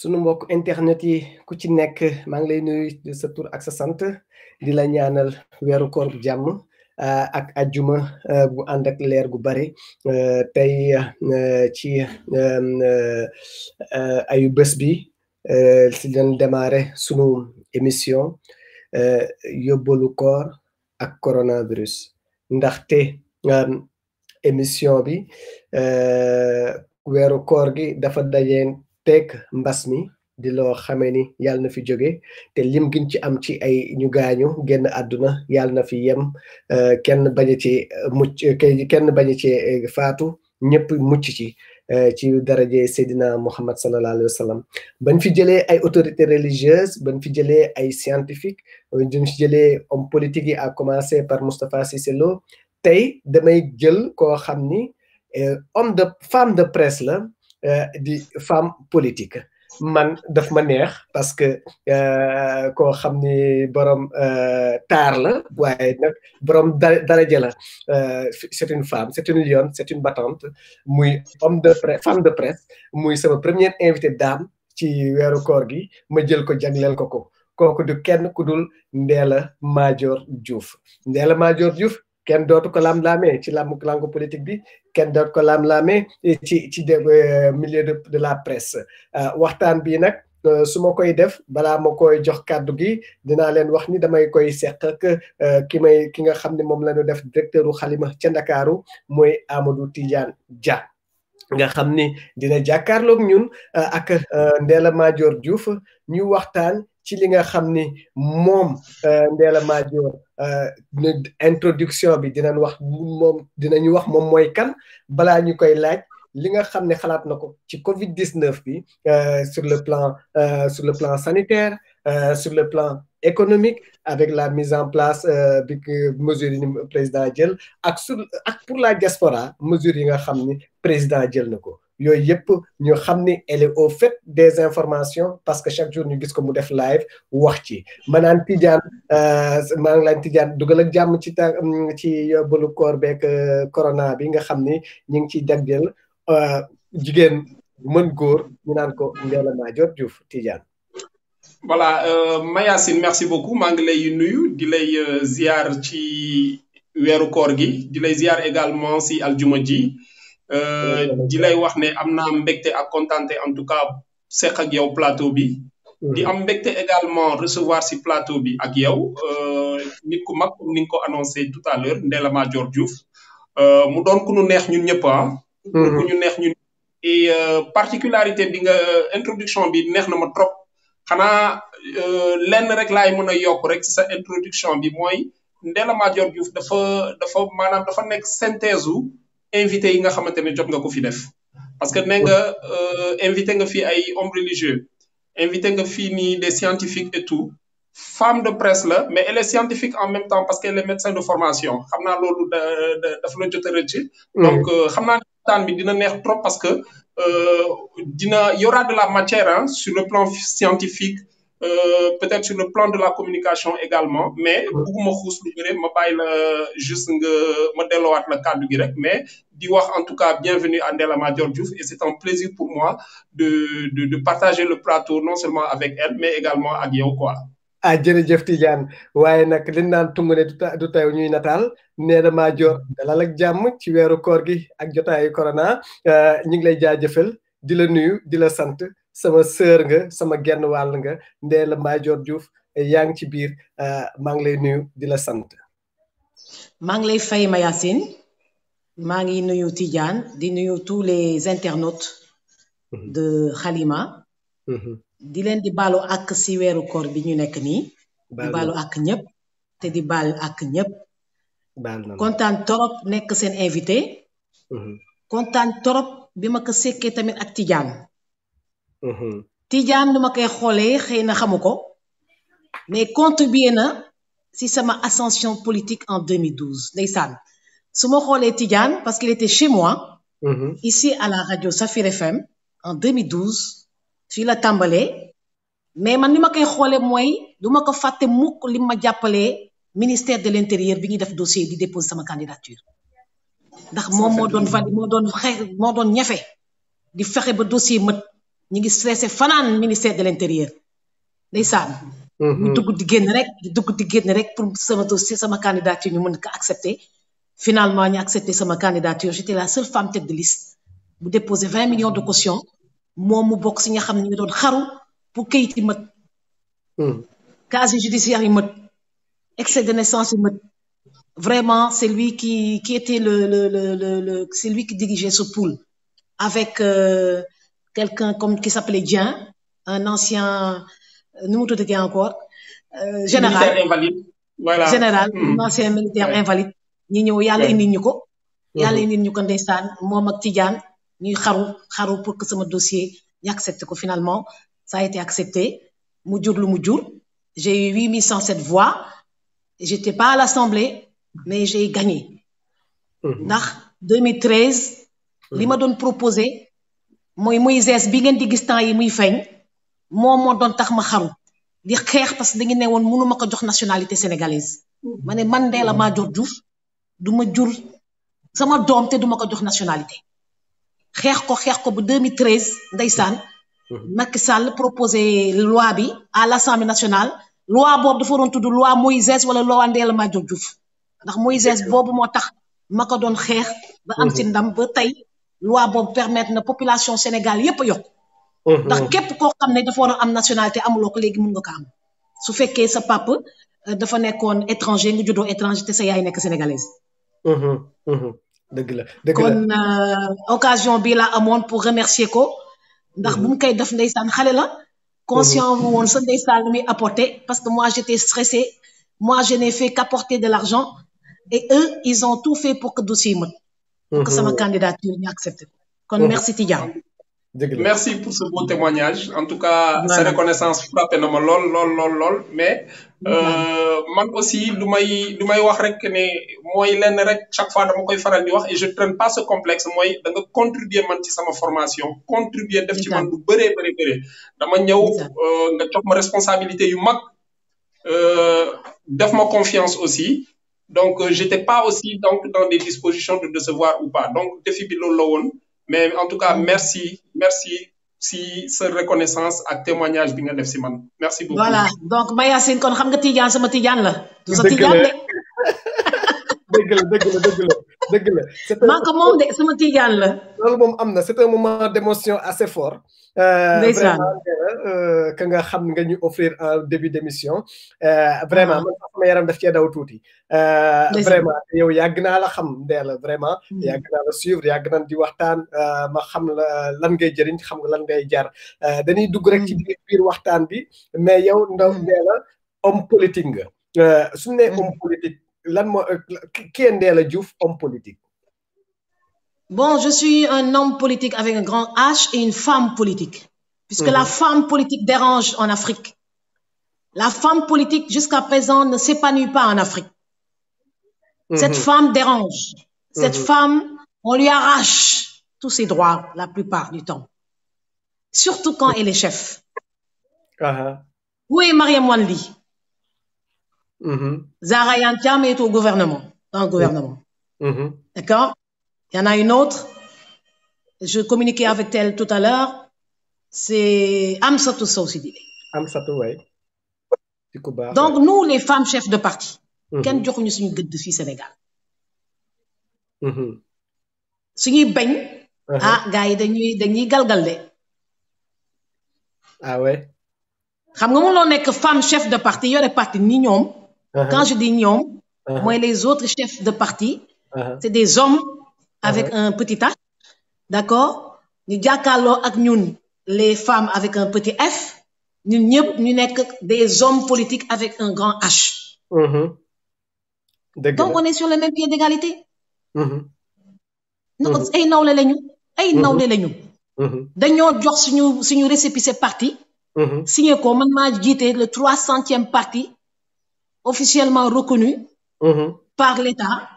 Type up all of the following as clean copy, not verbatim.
sunu mbokk internet yi ku ci nekk maa ngi lay nuyu di sa tur ak sa sant di la ñaanal weeru koor bu jàmm ak ajjuma bu ànd ak leer gu bari tey ci ayu bés bi si leen démarrer sunu émission yóbbalu koor ak coronavirus ndaxte émission bi weeru koor gi dafa dajeen teg mbas mi di loo xamee ni yàlla na fi jóge te lim giñ ci am ci ay ñu gaañu génn àdduna yàlla na fi yem kenn bañ ci mucc kenn bañ ci faatu ñëpp mucc ci daraje Seydina Muhammad sallallahu alayhi wa sallam bañ fi jëlee ay autorités religieuses bañ fi jëlee ay scientifiques bañ fi jëlee homme politique yi à commencer par Moustapha Cissé Lo tey damay jël koo xam ni femme de presse la di femme politique man daf ma neex parce que koo xam ni borom taar la waaye nag borom daraja la c'est une femme c'est une lionne c'est une battante muy femme de presse muy sama première invitée dame ci weeru koor gi ma jël ko jagleel ko kooku du kenn ku dul Ndella Madior Diouf Ndella Madior Diouf kenn dootu ko lam-laamee ci langue politique bi kenn dootu ko lam-laamee ci milieu de la presse waxtaan bi nag su ma koy def balaa ma koy jox kàddu gi dinaa leen wax ni damay koy seq ak ki nga xam ne moom la ñu def directeur u Xalima ca Ndakaaru mooy Amadou Tidiane Dia nga xam ni dina jàkkaarloog ñun ak Ndella Madior Diouf ñu waxtaan ci li nga xam ni moom Ndella Madior introduction bi dinañu wax moom mooy kan balaa ñu koy laaj li nga xam ne xalaat na ko ci Covid-19 bi sur le plan sanitaire sur le plan économique avec la mise en place bi mesures yi président jël ak pour la diaspora mesures yi nga xam ni président jël na ko yooyu yëpp ñu xam ni elle est au fait des informations parce que chaque jour ñu gis ko mu def live wax ci ma naan Tidiane maa ngi laan Tidiane dugal ak jàmm ci yóbbalu koor beeg corona bi nga xam ni ñu ngi ciy jagleel jigéen mën góor ñu naan ko Ndella Madior Diouf Tidiane. Voilà Mayacine merci beaucoup maa ngi lay nuyu di lay ziar ci weeru koor gi di lay ziar également si aljuma ji di lay wax ne am naa mbégte ak kontaante en tout cas seq ak yow plateau bi di am mbégte également recevoir si plateau bi ak yow nit ku mag comme ni nga ko annoncé tout à l'heure Ndella Madior Diouf mu doon ku nu neex ñun ñëpp ku ñu neex ñun et particularité bi nga introduction bi neex na ma trop xanaa lenn rek laay mën a yokk rek ci sa introduction bi mooy Ndella Madior Diouf dafa nekk synthèse u invité yi nga xamante ne jot nga ko fi def parce que nee nga invité nga fi ay hommes religieux invité nga fii nii des scientifiques et tout femme de presse la mais elle est scientifique en même temps parce qu'elle est médecin de formation xam naa loolu dafa la jot a rëcc donc xam naa waxtaan bi dina neex trop parce que y aura de la matière sur le plan scientifique peut-être sur le plan de la communication également mais bugguma xuus lu bëre ma bàyyi la juste nga ma delloowaat la kàddu gi rek mais di wax en tout cas bienvenue à Ndella Madior Diouf et c'est un plaisir pour moi de partager le plateau non seulement avec elle mais également ak yow quoi. Jërëjëf Tidiane waaye nag li naan tungu ne du taw ñuy nataal Ndella Madior dalal ak jàmm ci weeru koor gi ak jotaayu corona ñu ngi lay jaajëfal di la nuyu di la sant sama sœur nga sama genn wàll nga Ndella Madior Diouf yaa ngi ci biir maa ngi lay nuyu di la sant. maa ngi lay fay Mayacine maa ngi nuyu Tidiane di nuyu tous les internautes de Xalima. di leen di baalu ak si weeru koor bi ñu nekk nii. di baalu ak ñëpp te di baal ak ñëpp. kontaan torop nekk seen invité. kontaan torop bi ma ko sekkee tamit ak Tidiane. Tidiane lu ma koy xoolee xëy na xamu ko mais contribué na si sama ascension politique en 2012 ndeysaan su ma xoolee Tidiane parce qu'il était chez moi. ici à la radio Safir FM en 2012. fii la tàmbalee mais man li ma koy xoolee mooy du ma ko fàtte mukk li ma jàppalee ministère de l'intérieur bi ñuy def dossier di déposer sama candidature ndax moom moo doon ñafe di fexe ba dossier mët ñi ngi stressé fanaan ministère de l'intérieur ndeysaan ñu dugg di génn rek pour sama dossier sama candidature ñu mën ko accepter finalement ñu accepté sama candidature j'étais la seule femme tête de liste bu déposé 20 millions de caution moom mu bokk si nga xam ne ñu ngi doon xaru pour kayit yi mët casier judiciaire yi mët excès de naissance yi mët vraiment c'est lui qui était c'est lui qui dirigeait ce pool avec quelqu'un qui s'appelait Dieng un ancien nu mu tuddee encore général militaire invalide voilà général un ancien militaire invalide ñi ñëw yàlla indi ñu ko ndeysaan moom ak Tidiane ñuy xaru pour que sama dossier ñu accepté ko finalement ça a été accepté mu jur lu mu jur j'ai eu 8107 voix j'étais pas à l'Assemblée mais j'ai gagné ndax 2013 li ma doon proposé mooy Moïse bi ngeen di gis temps yi muy feeñ moom moo doon tax ma xaru di xeex parce que dañu ne woon mënu ma ko jox nationalité sénégalaise ma ne man Ndella Madior Diouf du ma jur sama doom te du ma ko jox nationalité xeex ko bu 2013 ndeysaan Macky Sall proposé loi bi à l'Assemblée nationale loi boobu dafa doon tudd loi Moïse wala loi Ndella Madior Diouf ndax Moïse boobu moo tax ma ko doon xeex ba am ci ndam ba tey loi boobu permettre na population Sénégal yépp a yokk ndax képp koo xam ne dafa war a am nationalité amuloo ko léegi mën nga ko am su fekkee sa papa dafa nekkoon étranger nga juddoo étranger te sa yaay nekk sénégalaise dëgg la kon occasion bi la amoon pour remercier ko ndax bu mu koy def ndeysaan xale la conscient bu woon sa ndeysaan lu muy apporter parce que moi j'étais stressée moi je n'ai fait qu'apporter de l'argent et eux ils ont tout fait pour que dossier mot pour que sama candidature ñu accepté kon merci Tidiane merci pour ce beau témoignage en tout cas sa reconnaissance frappé na ma lool mais man aussi lu may wax rek ne mooy lenn rek chaque fois dama koy faral di wax et je traîne pas ce complexe mooy da nga contribuer man ci sama formation contribuer def ci man lu bëree dama ñëw nga jox ma responsabilité yu mag def ma confiance aussi donc j'étais pas aussi donc dans des dispositions de décevoir ou pas donc défi bi loolu la woon mais en tout cas merci si sa reconnaissance ak témoignage bi nga def si man merci beaucoup. voilà donc Mayacine kon xam nga Tidiane sama Tidiane la. du sa Tidiane de. dëgg la. maa ko moom de sama Tidiane la. loolu moom am na c'est un moment d'émotion assez fort. vraiment que nga xam nga ñu offrir en début d'émission. vraiment man sama yaram daf cee daw tuuti. vraiment yow yàgg naa la xam Ndella vraiment. yàgg naa la suivre yàgg nañ di waxtaan ma xam la lan ngay jëriñ xam nga lan ngay jar dañuy dugg rek ci biir waxtaan bi mais yow Ndella homme politique nga suñu nee homme politique. Qui est Ndella Diouf, homme politique? Bon, je suis un homme politique avec un grand H et une femme politique. Puisque la femme politique dérange en Afrique. La femme politique, jusqu'à présent, ne s'épanouit pas en Afrique. Cette femme dérange. Cette femme, on lui arrache tous ses droits la plupart du temps. Surtout quand elle est chef. Où est Mariam Wane Ly? Zahra Iyane Thiam est au gouvernement, dans le gouvernement. D'accord? Il y en a une autre, je communiquais avec elle tout à l'heure, c'est Amsatou Sow Sidibé. Amsatou, oui. Donc, nous, les femmes chefs de parti, kenn joxuñu suñu gëdd fii Sénégal. Suñuy bañ, gars yi dañuy galgal de. Ah ouais? Xam nga mënuloo nekk femme chef de parti yore parti ni ñoom. Quand je dis ñoom, moi les autres chefs de parti, c'est des hommes avec un petit H, d'accord? Ñu jàkkaarloo ak ñun les femmes avec un petit F, ñun ñëpp ñu nekk des hommes politiques avec un grand H. Donc on est sur le même pied d'égalité. Non, ay nawle lañu. Dañoo jox suñu récépissé parti. Signé ko man maa jiite le 300e parti officiellement reconnu par l'État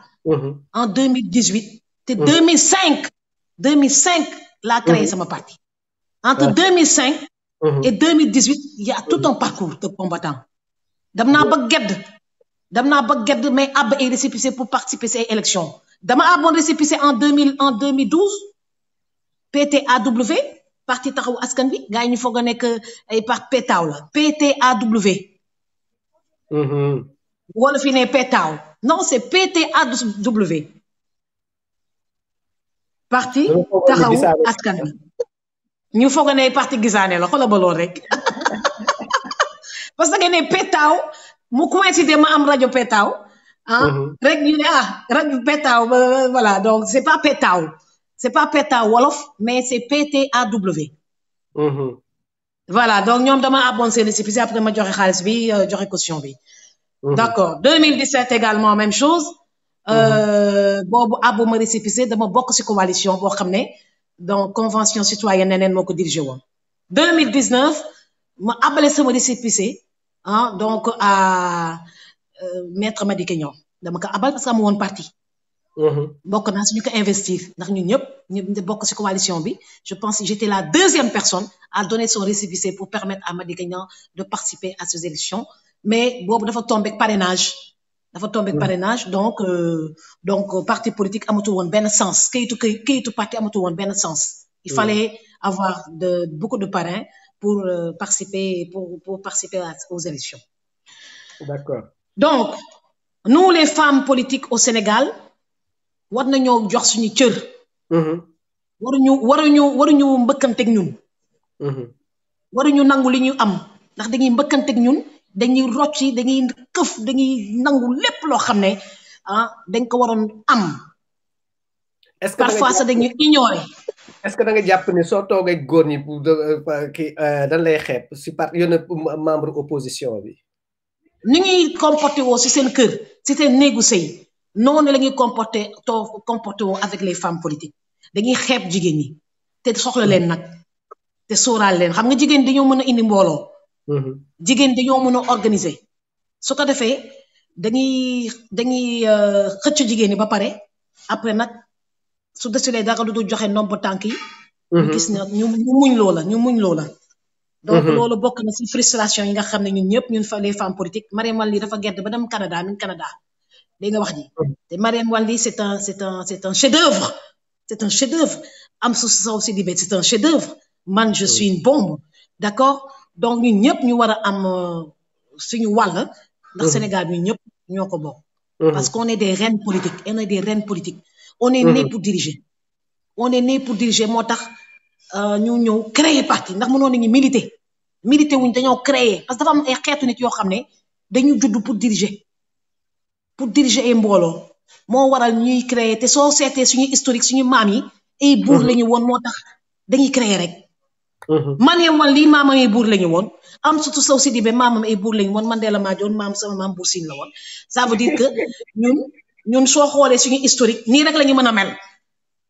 en 2018. C'est 2005 l'a créé sama parti. Entre 2005 et 2018, il y a tout un parcours de combattant. Dem naa ba gedd mais ab ay récépissé pour participer ces élections. Dama abon récépissé en 2012 PTAW parti taxawu askan bi gars yi ñu foog a nekk ay parti PTAW la PTAW. wala fi ne PTAW non c'est PTAW. parti taxawu askan bi ñu foog a ne parti gisaane la xoolal ba lool rek parce que ne PTAW mu coïncide ma am rajo PTAW rek ñu ne rajo PTAW voilà donc c'est pas PTAW. C'est pas PTAW wolof mais c'est PTAW. Voilà donc ñoom dama abon seen récépissé après ma joxe xaalis bi joxe caution bi. D'accord 2017 également même chose. boobu abo ma récépissé dama bokk ci coalition boo xam ne donc convention citoyenne neneen moo ko dirigé woon. 2019 ma abale sama récépissé donc à maître Madické Niang dama ko abal parce que amu woon parti. bokk naa suñu ko investir ndax ñun ñëpp bokk ci coalition bi je pense que j'étais la deuxième personne à donner son récépissé pour permettre à Madické Niang de participer à ces élections mais boobu dafa tombé parrainage donc parti politique amatul woon benn sens kayitu parti amatul woon benn sens il fallait avoir beaucoup de parrains pour participer aux élections. D'accord. Donc nous les femmes politiques au Sénégal war nañoo jox suñu cër. waruñu mbëkkanteeg ñun. waruñu nangu li ñu am ndax dañuy mbëkkanteeg ñun dañuy rocci dañuy këf dañuy nangu lépp loo xam ne dañ ko waroon am. est-ce que parfois sax dañuy ignorer. est-ce que da nga jàpp ne soo toogee góor ñi kii dañ lay xeeb si yenn membre opposition bi. ni ñuy comporté woo si seen kër si seen néegu sëy noonu la ñuy comporté woo avec les femmes politiques dañuy xeeb jigéen ñi te soxla leen nag te sóoraal leen xam nga jigéen dañoo mën a indi mbooloo. jigéen dañoo mën a organiser su ko defee dañuy xëcc jigéen ñi ba pare après nag su desulee dara du joxe ndomb tànk yi. ñu gis ne ñu muñ loola. donc loolu bokk na ci frustration yi nga xam ne ñun ñëpp ñun les femmes politiques Mariam Wane Ly dafa gedd ba dem Canada dégg nga wax ji te Mariam Wane Ly c'est un chef-d'œuvre Amsatou Sow Sidibé c'est un chef-d'œuvre man je suis une bombe d'accord donc ñun ñëpp ñu war a am suñu wàll ndax Sénégal ñun ñëpp ñoo ko bokk parce qu'on est des reines politiques on est né pour diriger moo tax ñu ñëw créer parti ndax mënoon nañu militer wuñ dañoo créer parce que dafa am ay xeetu nit yoo xam ne dañu judd pour diriger ay mbooloo moo waral ñuy créer te soo seetee suñu historique suñu maam yi ay buur la ñu woon moo tax dañuy créer rek. Mariam Wane Ly maamam ay buur la ñu woon Amsatou Sow Sidibé maamam ay buur la ñu woon Mandela Madior sama maam Buur Sine la woon ça veut dire que ñun soo xoolee suñu historique nii rek la ñu mën a mel.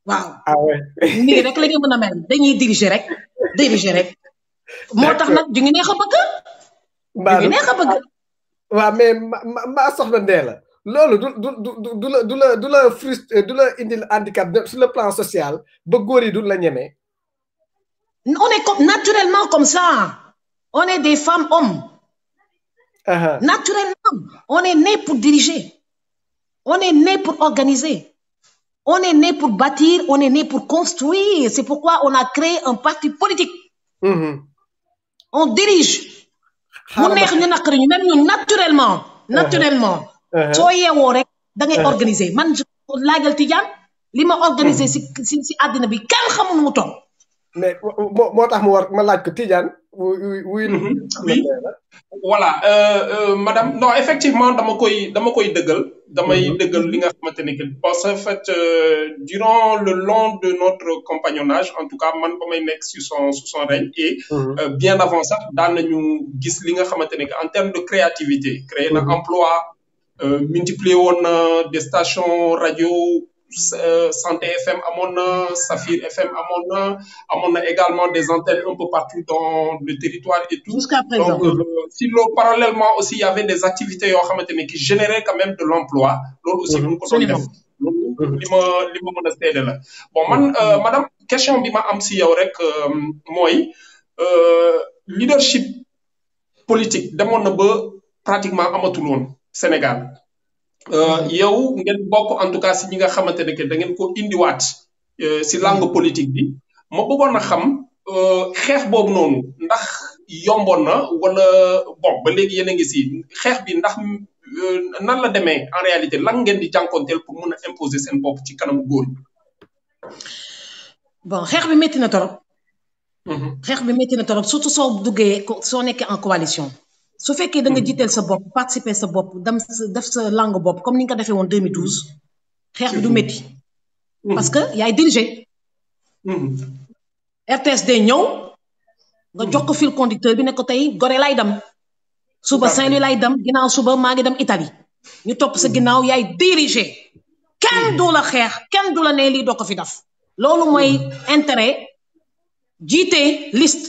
waaw nii rek la ñu mën a mel dañuy diriger rek moo tax nag du ngi neex a bëgg. waaw mais maa soxna Ndella loolu du la frustré du la indil handicap sur le plan social ba góor yi du la ñeme. on est naturellement comme ça on est des femmes hommes. Naturellement on est né pour diriger on est né pour organiser. On est né pour bâtir, on est né pour construire. C'est pourquoi on a créé un parti politique. On dirige. Même nous, naturellement. soo yeewoo rek da ngay organiser man laagal Tidiane li ma organiser si àddina bi kenn xamul nu mu toll. mais moo tax mu war ma laaj ko Tidiane. oui. voilà madame non effectivement dama koy dëggal. damay dëggal li nga xamante ne que parce que en fait durant le long de notre compagnonnage en tout cas man ba may nekk sous son règne et bien avant ça daan nañu gis li nga xamante ne que en termes de créativité créer na emploi multiplier woon na des stations radio Santé FM amoon na Safir FM amoon na également des antennes un peu partout dans le territoire et tout. Jusqu'à présent. Donc sinon parallèlement aussi il y avait des activités yoo xamante ne qui généraient quand même de l'emploi loolu aussi bu ñu ko doon def loolu li ma mën a seede la bon man madame question bi ma am si yow rek mooy leadership politique demoon na ba pratiquement amatul woon Sénégal. yow ngeen bokk en tout cas si ñi nga xamante ne que da ngeen ko indiwaat si langue politique bi ma bëggoon a xam xeex boobu noonu ndax yomboon na wala bon ba léegi yéen a ngi si xeex bi ndax nan la demee en réalité lan ngeen di jànkonteel pour mun a imposer seen bopp ci kanamu góor ñi. bon xeex bi métti na torop. xeex bi métti na torop surtout soo duggee soo nekkee en coalition. su fekkee da nga jiiteel sa bopp participer sa bopp def sa langue bopp comme ni nga ko defee woon 2012 xeex bi du métti. parce que yaay dirigé. RTS day ñëw nga jox ko fil conducteur bi ne ko tey Gorée lay dem suba Saint-Louis lay dem ginnaaw suba maa ngi dem Italie ñu topp sa ginnaaw yaay dirigé kenn du la xeex kenn du la ne lii doo ko fi def loolu mooy intérêt jiite liste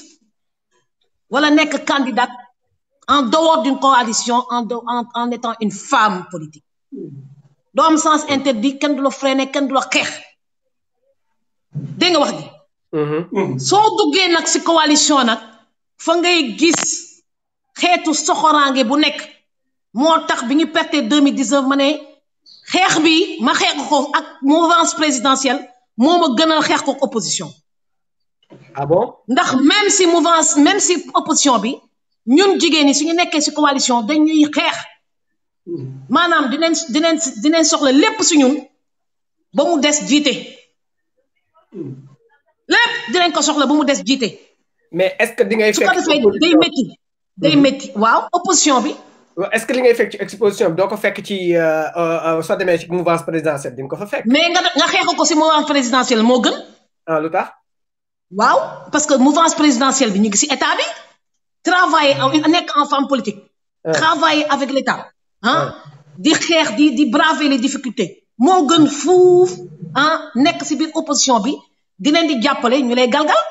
wala nekk candidate en dehors d'une coalition en étant une femme politique doo am sens interdit kenn du la freiner kenn du la xeex dégg nga wax ji soo duggee nag si coalition nag fa ngay gis xeetu soxoraange bu nekk moo tax bi ñu perte 2019 ma ne xeex bi ma xeex ko ak mouvance présidentielle moo ma gënal xeex ko opposition. ah bon ndax même si opposition bi ñun jigéen ñi suñu nekkee si coalition dañuy xeex maanaam dinañ soxla lépp si ñun ba mu des jiite. lépp dinañ ko soxla ba mu des jiite. mais est-ce que di ngay fekk su ko defee day métti waaw opposition bi. est-ce que li ngay fekk ci exposition bi doo ko fekk ci soo demee ci mouvance présidentielle di nga ko fa fekk. mais nga xeex ko si mouvance présidentielle moo gën. ah lu tax. waaw parce que mouvance présidentielle bi ñu ngi si état bi. travailler nekk en femme politique. travailler avec l'état. di xeex di braver les difficultés. moo gën fuuf nekk si biir opposition bi. dinañ di jàppale ñu lay galgal.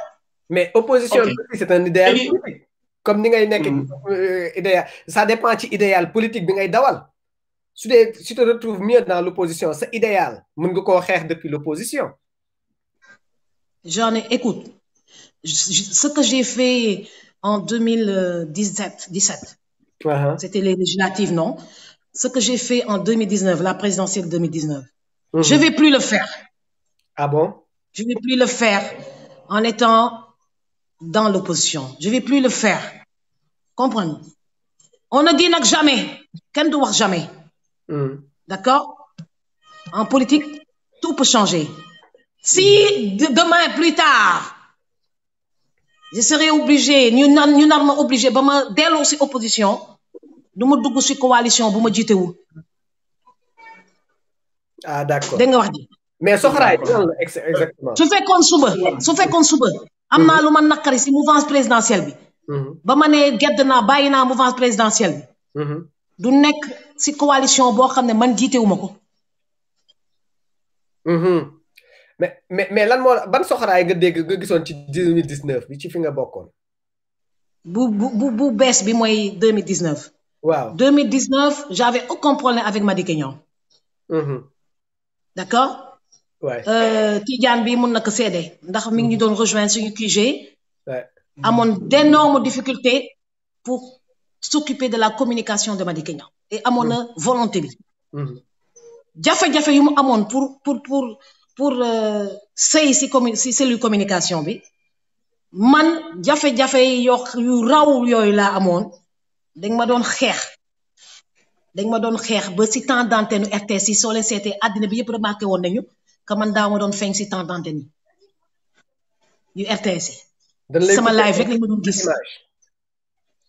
mais opposition bi c'est un idéal politique. comme ni ngay nekk idéal ça dépend ci idéal politique bi ngay dawal. su te retrouves mieux dans l'opposition sa idéal mën nga koo xeex depuis l'opposition. Écoute ce que j'ai fait en 2017. C'était les législatives, non? Ce que j'ai fait en 2019, la présidentielle 2019. Je vais plus le faire. Ah bon? Je ne vais plus le faire en étant dans l'opposition. Je ne vais plus le faire. Comprenez? On ne dit jamais. Qu'est-ce que tu jamais? D'accord? En politique, tout peut changer. Si demain, plus tard, je serai obligé, nous sommes obligés de dès aussi opposition, de me faire une coalition, de me dire où. Ah, d'accord. Mais soxraay exactement su fekkoon suba am naa lu ma nakari si mouvance présidentielle bi ba ma ne gedd naa bàyyi naa mouvance présidentielle bi du nekk si coalition boo xam ne man jiitewuma ko mais lan moo ban soxraay nga dégg nga gisoon ci 2019 bi ci fi nga bokkoon bu bees bi mooy 2019 waaw 2019 j'avais aucun problème avec Madické Niang d'accord Tidiane bi mun na ko seede ndax mi ngi ñu doon rejoindre suñu QG amoon d'énormes difficultés pour s'occuper de la communication de Madické Niang et amoon na volonté bi jafe-jafe yu mu amoon pour sëy si cellule communication bi man jafe-jafe yu raw yooyu laa amoon dañ ma doon xeex ba si temps d'antenne RTS yi soo leen seetee àddina bi yëpp remarqué woon nañu que man daaw ma doon feeñ si temps d'antenne yu RTS yi. sama live rek lañ ma doon gis.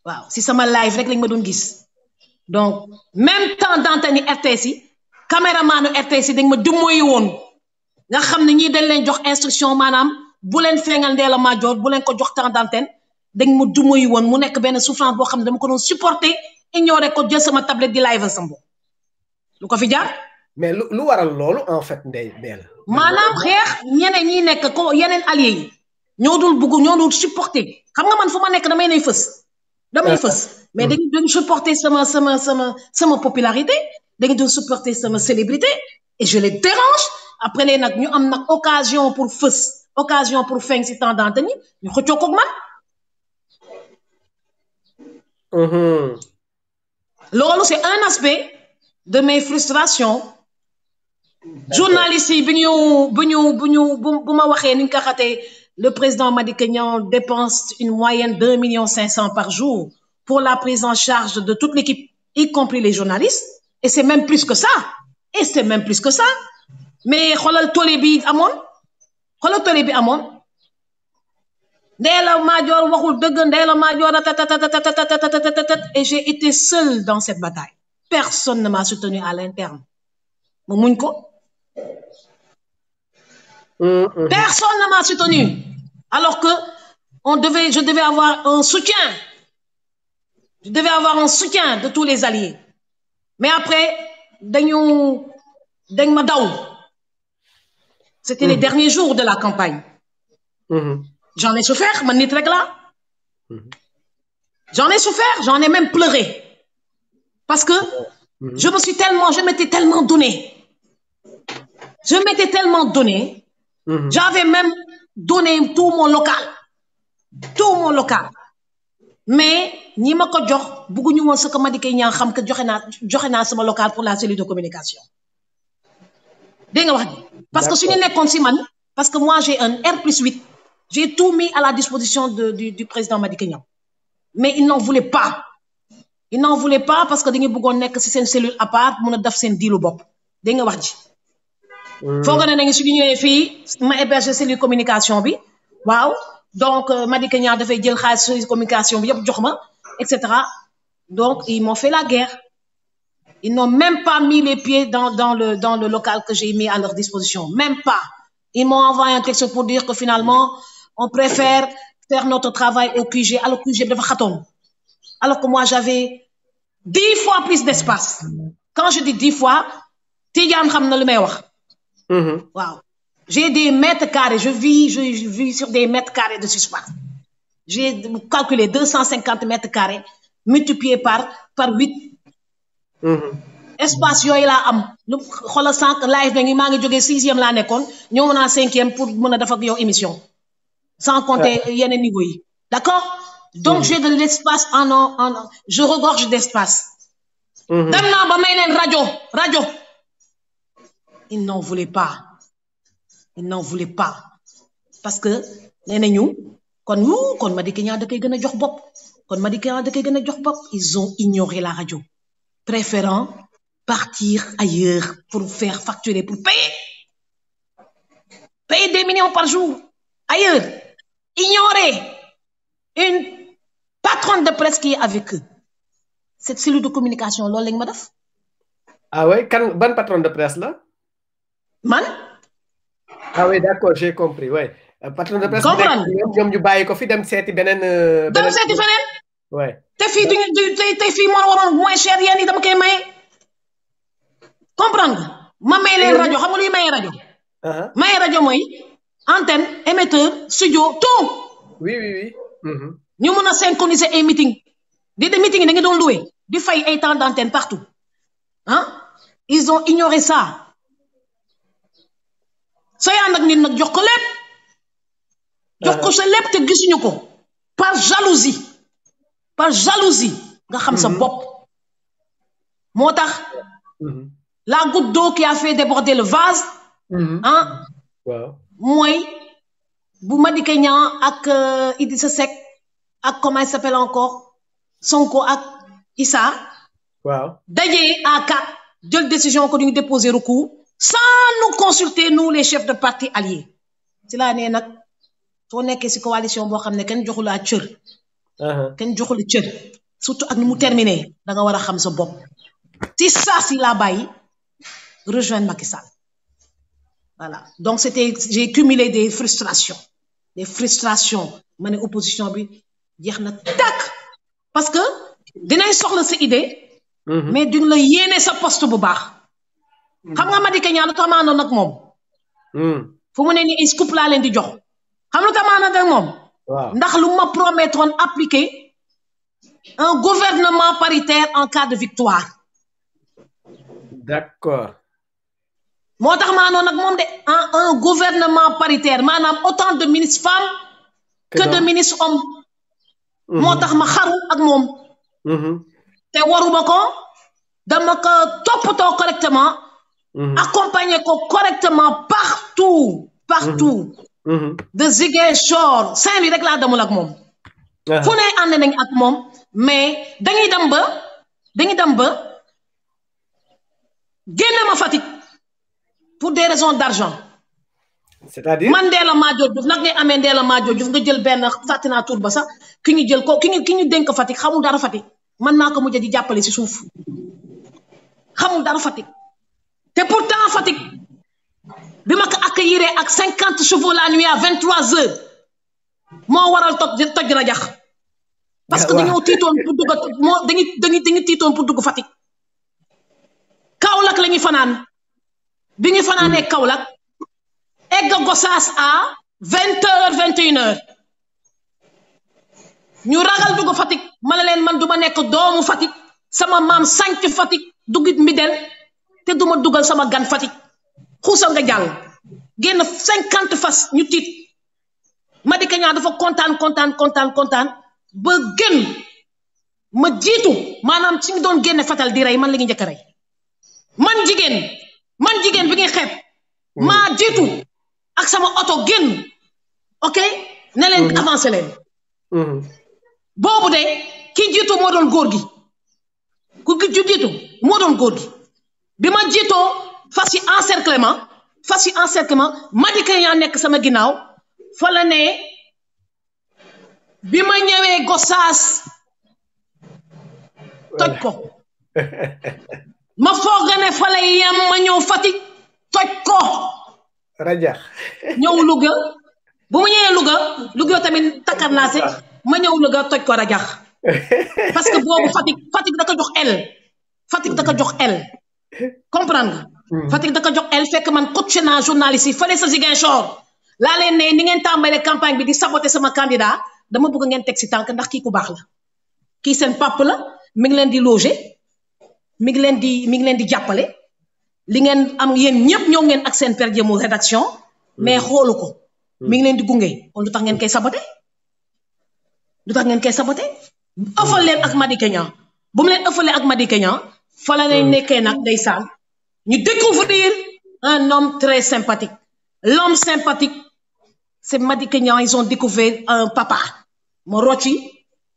waaw si sama live rek lañ ma doon gis donc même temps d'antenne RTS yi caméramanu RTS yi dañ ma dummoyu woon nga xam ne ñii dañ leen jox instruction maanaam bu leen feeñal Ndella Madior bu leen ko jox temps d'antenne dañ ma dummoyu woon mu nekk benn souffrance boo xam ne dama ko doon supporter ignorer ko jël sama tablette di live sama bopp lu ko fi jaar. mais lu waral loolu en fait Ndella maanaam xeex ñeneen ñi nekk ko yeneen alliés yi ñoo dul bugg ñoo dul supporter xam nga man fu ma nekk damay fës mais dañu supporter sama popularité dañu doon supporter sama célébrité et je les dérange après les nag ñu am nag occasion pour fës occasion pour feeñ si temps d'antenne ñu xëccoo ko man loolu c'est un aspect de mes frustrations journalistes yi bu ma waxee ni ñu ko xatee le président Madické Niang dépense une moyenne d'1,5 million par jour pour la prise en charge de toute l'équipe, y compris les journalistes. Et c'est même plus que ça. Et c'est même plus que ça. Mais xoolal tollé bi amoon xoolal tollé bi amoon Ndella Madior waxul dëgg Ndella Madior et j'ai été seule dans cette bataille. Personne ne m'a soutenu à l'interne. Ma muñ ko. Personne ne m'a soutenu. Alors que je devais avoir un soutien. Je devais avoir un soutien de tous les alliés. Mais après, dañ ma daw. C'était les derniers jours de la campagne. J'en ai souffert, man nit rek la. J'en ai souffert, j'en ai même pleuré. Parce que je m'étais tellement donné. Je m'étais tellement donné. J'avais même donné tout mon local. Tout mon local. Mais ñi ma ko jox bëgguñu woon ce que Madické Niang xam que joxe naa sama local pour la cellule de communication. Dégg nga wax ji parce que suñu nekkoon si man parce que moi j'ai un R+8. J'ai tout mis à la disposition du président Madické Niang. Mais il n'en voulait pas. Il n'en voulait pas parce que dañu bëggoon nekk si seen cellule à part mun a def seen diilu bopp. Dégg nga wax ji. Foog nga ne nañu suñu ñëwee fii ma héberger cellule communication bi waaw donc Madické Niang dafay jël xaalis cellule communication bi yëpp jox ma et cetera. Donc ils m'ont fait la guerre. Ils n'ont même pas mis les pieds dans le local que j'ai mis à leur disposition. Même pas. Ils m'ont envoyé un texte pour dire que finalement, on préfère faire notre travail au QG. Alors QG dafa xatoon. Alors que moi, j'avais 10 fois plus d'espace. Quand je dis 10 fois, Tidiane xam na lu may wax. Waaw. J'ai des mètres carrés. Je vis sur des mètres carrés de surface. J'ai calculé 250 mètres carrés multiplié par 8. Espace yooyu laa am lu xoolal sànq live na ngi maa ngi jógee 6e laa nekkoon ñëw naa 5e pour mën a def ak yow émission sans compter yeneen niveau yi d'accord donc j'ai de l'espace je regorge d'espace dem naa ba may leen rajo ils n'en voulaient pas parce que nee nañu kon Madické Niang da koy gën a jox bopp ils ont ignoré la radio préférant partir ailleurs pour faire facturer, pour payer des millions par jour ailleurs, ignorer une patronne de presse qui est avec eux. Cette cellule de communication, loolu lañ ma def. Ah oui, ban patronne de presse là? Man? Ah oui, d'accord, j'ai compris, ouais. Patronne de presse. Comprendre. ñoom ñu bàyyi ko fi dem seeti beneen. dem seeti feneen. Ouais. te fii te fii moo waroon moins cher yéen yi dama koy maye. comprendre nga ma may leen rajo xam nga luy maye rajo. maye rajo mooy antenne émetteur studio tout. oui. ñu mën a synchroniser ay meeting di meeting yi da nga doon loué di fay ay temps d'antenne partout ils ont ignoré ça. sooy ànd ak nit nag jox ko lépp. jox ko sa lépp te gisuñu ko par jalousie. nga xam sa bopp. moo tax. La goutte d'eau qui a fait déborder le vase. waaw mooy bu Madické Niang ak Idrissa Seck ak comment il s'appelle encore Sonko ak Issa. waaw dajee à 4 jël décision ko duñu déposer recours sans nous consulter nous les chefs de parti alliés. ci laa nee nag soo nekkee ci coalition boo xam ne kenn joxu la cër. kenn joxu la cër surtout ak ni mu terminé da nga war a xam sa bopp. ci saa si laa bàyyi rejoindre Macky Sall. Voilà. Donc j'ai cumulé des frustrations. Ma ne opposition bi jeex na tàkk parce que dinañ soxla sa idée. mais duñ la yéene sa poste bu baax. xam nga Madické Niang lu tax ma àndoon ak moom. fu mu ne nii ay scoop laa leen di jox. xam lu tax ma àndoon ak moom. ndax lu ma promettroon appliquer un gouvernement paritaire en cas de victoire. D'accord. moo tax maa noonu nag moom de un gouvernement paritaire maanaam autant de ministres femmes que de ministres hommes. moo tax ma xaru ak moom. te waruma ko dama ko toppatoo correctement. accompagner ko correctement partout. de Ziguinchor Saint-Louis rek laa demul ak moom. fu ne ànd nañ ak moom mais dañuy dem ba génne ma Fatick pour des raisons d'argent. c'est-à-dire man Ndella Madior Diouf nag ngay amee Ndella Madior Diouf nga jël benn fàtte naa tur ba sax ki ñu jël ko ki ñu dénk Fatick xamul dara Fatick man maa ko mujj di jàppale si suuf xamul dara Fatick te pourtant Fatick bi ma ko accueillir ak 50 chevaux la nuit à 23 heures moo waral toj rajax parce que dañoo tiitoon pour dugg dañuy tiitoon pour dugg Fatick Kaolack la ñuy fanaan bi ñu fanaanee Kaolack egg Gossas à 20 heures 21 heures ñu ragal dugg Fatick ma ne leen man du ma nekk doomu Fatick sama maam sanc Fatick duggit Mbidel te du ma dugal sama gan Fatick xuusal nga jàll génn 50 fas ñu tiit Madické Niang dafa kontaan ba gën ma jiitu maanaam ci ñu doon génne fatal di rey man la ñu njëkk a rey man jigéen bi ngay xeeb maa jiitu ak sama oto génn ok ne leen avancé leen boobu de ki jiitu moo doon góor gi ku jiitu moo doon góor gi bi ma jiitoo fas yi encerclement Madické Niang nekk sama ginnaaw fa la ne bi ma ñëwee Gossas toj ko ma foog ne fa lay yem ma ñëw Fatick toj ko rajax ñëw Louga bu ma ñëwee Louga tamit takkar naa si ma ñëw Louga toj ko rajax parce que boobu Fatick da ko jox el comprendre nga Fatick da ko jox el fekk man coach naa journaliste yi fële sa Ziguinchor laa leen ne ni ngeen tàmbalee campagne bi di saboter sama candidat dama bëgg ngeen teg si tànk ndax kii ku baax la kii seen pap la mi ngi leen di loger mi ngi leen di jàppale li ngeen am yéen ñëpp ñëw ngeen ak seen per diem rédaction mais xoolu ko mi ngi leen di gunge kon lu tax ngeen koy saboter ëffal leen ak Madické Niang bu mu leen ëffalee ak Madické Niang fa la leen nekkee nag ndeysaan ñu découvrir un homme très sympathique l'homme sympathique c'est Madické Niang ils ont découvert un papa ma rocci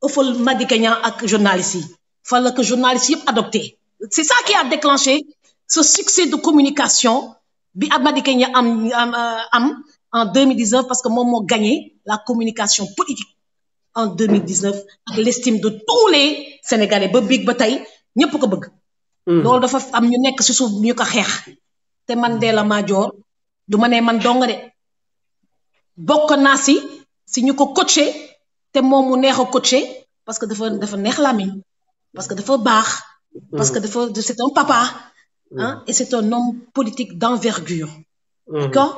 ëffal Madické Niang ak journaliste yi fa la que journaliste yëpp adopté c'est ça qui a déclenché ce succès de communication bi Madické Niang am en 2019 parce que moom moo gagné la communication politique en 2019 ak l'estime de tous les Sénégalais ba big ba tey ñëpp ko bëgg loolu dafa am ñu nekk si suuf ñu ko xeex te man Ndella Madior du ma ne man dong de bokk naa si ñu ko coaché te moom mu neex a coaché parce que dafa neex làmmiñ parce que dafa baax parce que c'est un papa hein, et c'est un homme politique d'envergure d'accord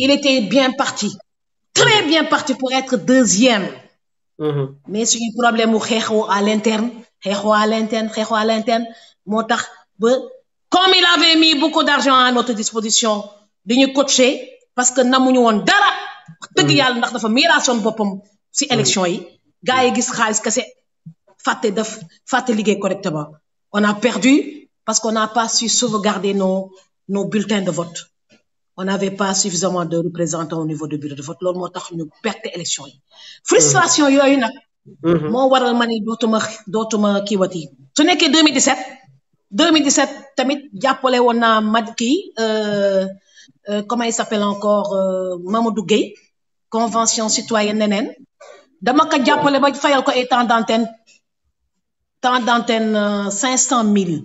il était bien parti très bien parti pour être deuxième mais suñu problème mu xeexoo à l'interne moo tax ba comme il avait mis beaucoup d'argent à notre disposition dañu coacher parce que namuñu woon dara wax dëgg yàlla ndax dafa miiraasoon boppam si élection yi gars yi gis xaalis kese fàtte liggéey correctement on a perdu parce qu'on n'a pas su sauvegarder nos bulletins de vote on n'avait pas suffisamment de représentants au niveau du bureau de vote loolu moo tax ñu perte élection yi frustration yooyu nag moo waral ma ni dootuma kiiwati su nekkee 2017 tamit jàppale woon naa comment il s'appelle encore Mamadou Gueye convention citoyenne neneen dama ko jàppale ba fayal ko ay temps d'antenne 500 000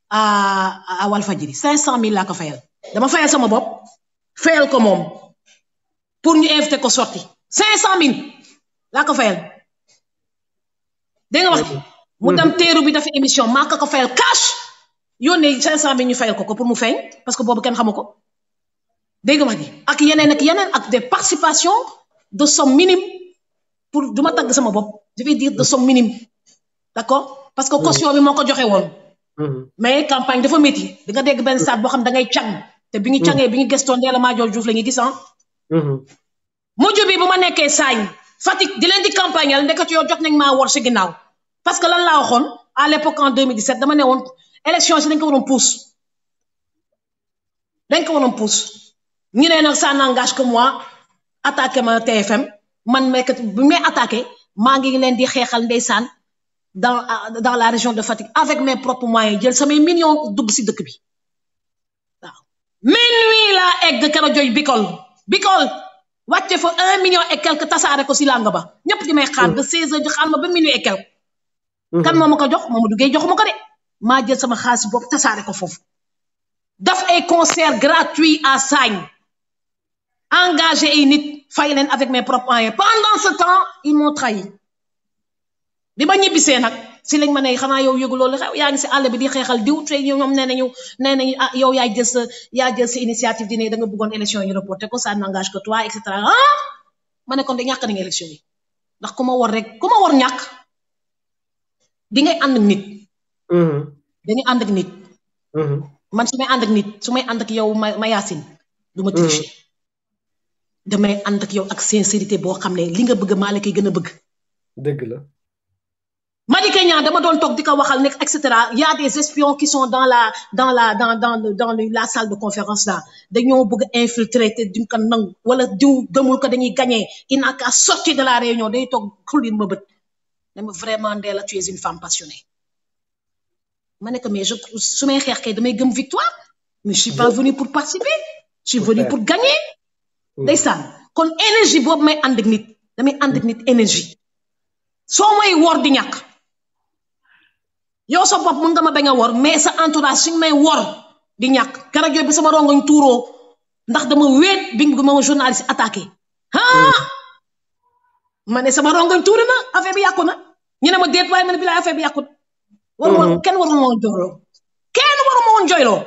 à Walfadjri 500 000 laa ko fayal dama fayal sama bopp fayal ko moom pour ñu invité ko sorti 500 000 laa ko fayal dégg nga wax mu dem teeru bi dafa émission maa ko fayal cash yónnee 500 000 ñu fayal ko pour mu feeñ parce que boobu kenn xamu ko dégg nga wax ji ak yeneen ak des participations de somme minime pour du ma tagg sama bopp je vais dire de somme minime d'accord parce que caution bi moo ko joxe woon mais campagne dafa métti di nga dégg benn stade boo xam da ngay càng te bi ñu cangee bi ñu gëstoo Ndella Madior Diouf la ñuy gis mujj bi bu ma nekkee saañ Fatick di leen di campagne yàlla ndekati yow jot nañ maa wor si ginnaaw parce que lan laa waxoon à l'époque en 2017 dama ne woon élection si dañ ko waroon pousse ñu ne nag ça n'engage que moi attaqué ma TFM man mekk bi may attaqué maa ngi leen di xeexal ndeysaan dans la région de Fatick avec mes propres moyens jël samay millions dugg si dëkk bi waaw minuit laa egg keroog jooy Bikol wàcce fa 1 million et quelque tasaare ko si langa ba ñëpp di may xaar ba 16 heures di xaar ma ba minuit et quelque kan moo ma ko jox Mamadou Gueye joxuma ko de maa jël sama xaalis bopp tasaare ko foofu daf ay concert gratuit à Sagne engagé ay nit fay leen avec mes propres moyens pendant ce temps ils m'ont trahi bi ma ñibbisee nag si lañ ma ne xanaa yow yëgu loolu xew yaa ngi si àll bi di xeexal diw te ñoom nee nañu ah yow yaa jël sa initiative di ne da nga bëggoon élection yi reporté ko ça n'engage que toi et cetera ah ma ne kon de ñàkk nañu élection yi ndax ku ma war ñàkk di ngay ànd ak nit. dañuy ànd ak nit. man su may ànd ak nit su may ànd ak yow Mayacine du ma tricher. damay ànd ak yow ak sincérité boo xam ne li nga bëgg maa la koy gën a bëgg. dëgg la. Madické Niang dama doon toog di ko waxal nekk et cetera y a des espions qui sont dans la salle de conférence là dañoo bëgg infiltrer te duñ ko nangu wala diw gëmul ko dañuy gagner il n'a qu'à sortir de la réunion day toog xulin ma bët dama vraiment Ndella tu es une femme passionnée ma ne ko mais su may xeex kay damay gëm victoire mais je suis pas venu pour participer je suis venu pour gagner ndeysaan kon énergie boobu may ànd ak nit damay ànd ak nit énergie soo may wor di ñàkk yow sa bopp mën nga ma bañ a wor mais sa entourage suñ may wor di ñàkk karajo bi sama rongoñ tuuroo ndax dama wéet bi ma journaliste attaqué ma ne sama rongoñ tuuri na affaire bi yàqu na ñu ne ma déet waaye ma ne bi la affaire bi yàqu na kenn waru ma woon jooyloo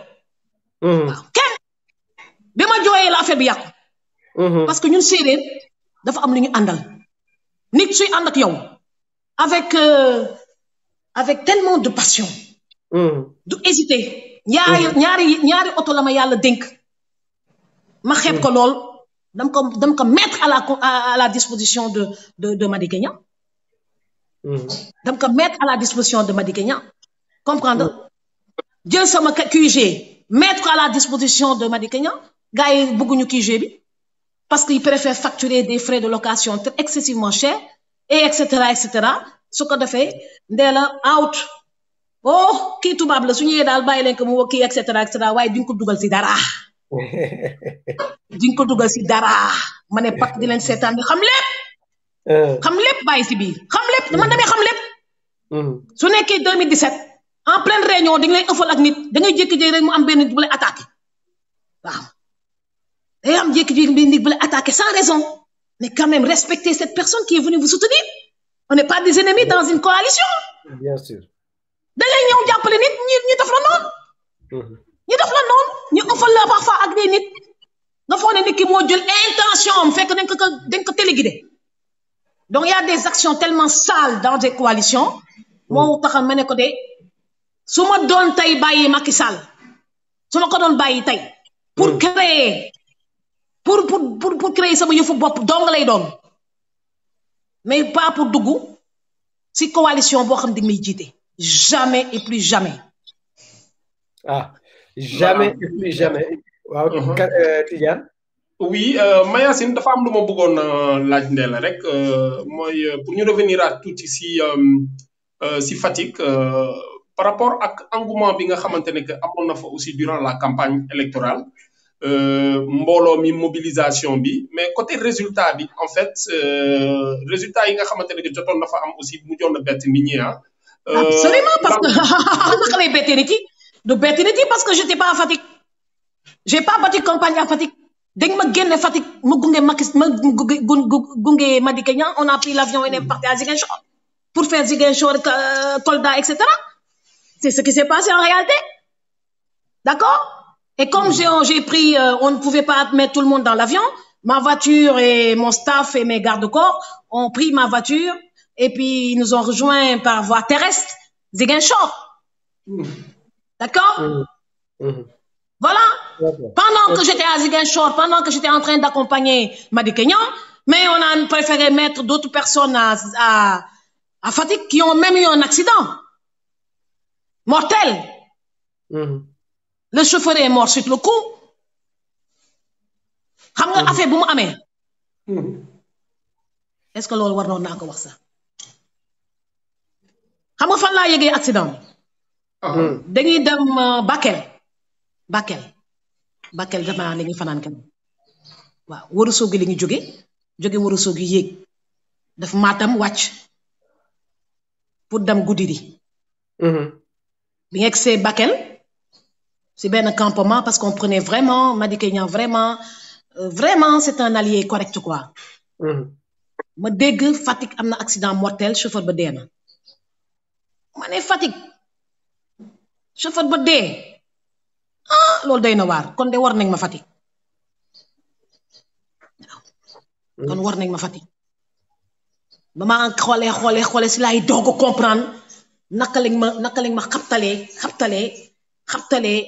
waaw kenn bi ma jooyee la affaire bi yàqu parce que ñun séeréer dafa am lu ñu àndal nit suy ànd ak yow avec tellement de passion du hésiter ñaari oto la ma yàlla dénk ma xeeb ko lool dam ko mettre à la disposition de Madické Niang dam ko mettre à la disposition de Madické Niang comprendre jël sama QG mettre à la disposition de Madické Niang gars yi bëgguñu QG bi parce qu'ils préfèrent facturer des frais de location excessivement chers et etc su ko defee Ndella out kii tubaab la su ñëwee daal bàyyi leen ko mu kii et cetera waaye duñ ko dugal si dara ma ne pat di leen seetaan bi xam lépp bàyyi si biir xam lépp man damay xam lépp su nekkee 2017 en pleine réunion dañ lay ëffal ak nit da ngay jékki-jékki rek mu am benn nit bu lay attaqué waaw day am jékki-jékki benn nit bu lay attaqué sans raison mais quand même respectez cette personne qui est venue vous soutenir on n'est pas des ennemis dans une coalition. Bien sûr. da ngay ñëw jàppale nit ñu def la noonu. ñu ëffal la parfois ak des nit nga foog ne nit ki moo jël intention am fekk dañ ko téléguidé donc il y a des actions tellement sales dans des coalitions. moo taxal ma ne ko de su ma doon tey bàyyi Macky Sall su ma ko doon bàyyi tey. pour créer pour créer sama yëfu bopp dong lay doon. mais pas pour dugg si coalition boo xam ne dañ may jiite jamais et plus jamais. Jamais et plus jamais. waaw Tidiane. oui Mayacine dafa am lu ma bëggoon laaj Ndella rek mooy pour ñu revenir à tuuti si Fatick par rapport ak engouement bi nga xamante ne que amoon na fa aussi durant la campagne électorale. mbooloo mi mobilisation bi mais côté résultat bi en fait résultat yi nga xamante ne que jotoon na fa am aussi mujjoon na bett nit ñi absolument parce que naka lay bette nit yi du bett nit yi parce que j'étais pas à Fatick j'ai pas battu campagne à Fatick dañ ma génne Fatick ma gunge Madické Niang on a pris l'avion et on est parti à Ziguinchor pour faire Ziguinchor Kolda etc c'est ce qui s'est passé en réalité d'accord. Et comme j'ai pris, on ne pouvait pas mettre tout le monde dans l'avion, ma voiture et mon staff et mes gardes-corps ont pris ma voiture et puis ils nous ont rejoints par voie terrestre, Ziguinchor. D'accord? Voilà. Pendant que j'étais à Ziguinchor, pendant que j'étais en train d'accompagner Madické Niang, mais on a préféré mettre d'autres personnes à Fatick qui ont même eu un accident mortel. Le chauffeur est mort sur le coup. xam nga affaire bu mu amee est-ce que loolu war noonu naa ko wax sax xam nga fan laa yëgee accident bi dañuy dem Bakel dama la ñuy fanaan kenn waaw Ourossogui la ñu jóge Ourossogui yéeg daf Matam wàcc pour dem Goudiri bi nga egsee Bakel c'est benn campement parce qu'on prenait vraiment Madické Niang vraiment c'est un allié correct quoi ma dégg Fatick am na accident mortel chauffeur ba dee na ma ne Fatick chauffeur ba dee loolu day na waar kon de war nañ ma Fatick kon war nañ ma Fatick ba ma xoolee si laay doog a comprendre naka lañ ma xabtalee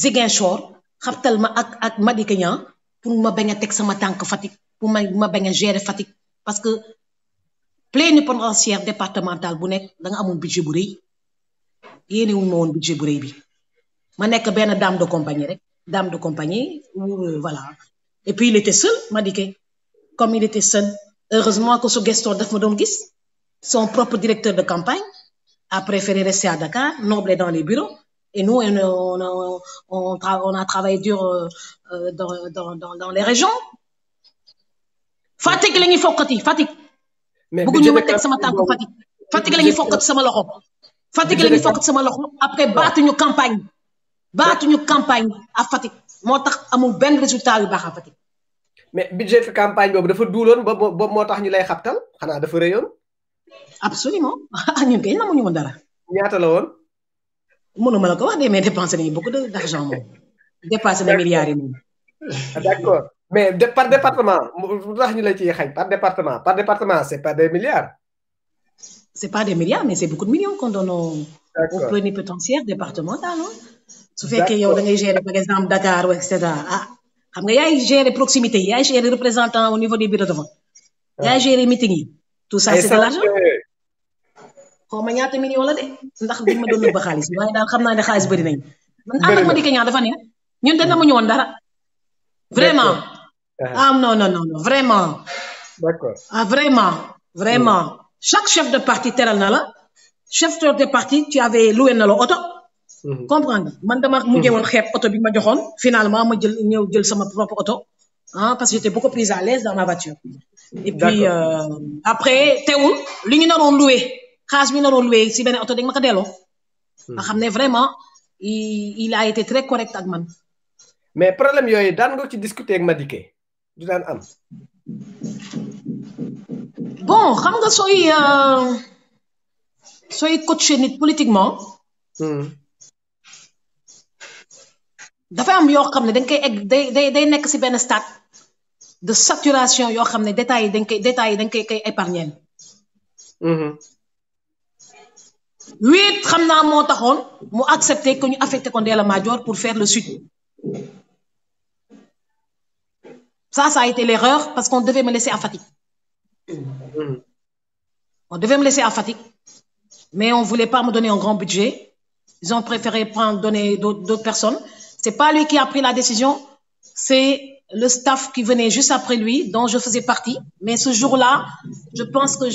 Ziguinchor xabtal ma ak Madické Niang pour ma bañ a teg sama tànk Fatick pour ma bañ a gérer Fatick parce que plénipotentiaire départemental bu nekk da nga amoon budget bu rëy yéene wuñ ma woon budget bu rëy bi ma nekk benn dame de compagnie voilà et puis il était seul Madické comme il était seul heureusement que su gestoon daf ma doon gis son propre directeur de campagne a préféré rester à Dakar nobler dans les bureaux et nous on a travaillé dur dans les régions Fatick la ñuy fokkati Fatick bëgguñu ma teg sama tànk Fatick la ñuy fokkati sama loxo Fatick la ñuy fokkati sama loxo après baatuñu campagne à Fatick moo tax amul benn résultat yu baax à Fatick mais budget campagne boobu dafa duuloon ba moo tax ñu lay xabtal xanaa dafa rëyoon absolument ñun kay namuñu woon dara ñaata la woon mënuma la ko wax de mais dépensé nañu beaucoup d'argent moom dépassé na milliards yi moom d'accord mais par département lu tax ñu la ciy xañ par département c'est pas des milliards c'est pas des milliards mais c'est beaucoup de millions qu'on donne au plénipotentiaire départemental su fekkee yow da ngay gérer par exemple Dakar ou et cetera xam nga yaay gérer proximité yi yaay gérer représentant au niveau des bureaux de vote yaay gérer meeting yi tout ça c'est de l'argent xaw ma ñaata millions la de ndax duñ ma doon nëbb xaalis waaye daal xam naa ne xaalis bëri nañ man ànd ak Madické Niang dafa ne ñun de namuñu woon dara vraiment non vraiment d'accord vraiment chaque chef de parti teral na la chef de parti tu avais loué na la oto comprendre man dama mujjee woon xeeb oto bi ma joxoon finalement ma ñëw jël sama propre oto parce que j'étais beaucoup plus à l'aise dans ma voiture et puis après teewul li ñu naroon loué xaalis bi naroon loué si benn oto dañ ma ko delloo nga xam ne vraiment il a été très correct ak man mais problème yooyu daan nga ci discuter ak Madické du daan am bon xam nga sooy coacher nit politiquement dafa am yoo xam ne dañ koy egg day nekk si benn stade de saturation yoo xam ne détails yi dañ koy épargner wéet xam naa moo taxoon mu accepter que ñu affecté ko Ndella Madior pour faire le sud ça a été l'erreur parce qu'on devait me laisser à Fatick mais on voulait pas me donner un grand budget ils ont préféré donner d'autres personnes c'est pas lui qui a pris la décision c'est le staff qui venait juste après lui dont je faisais partie mais ce jour-là je pense que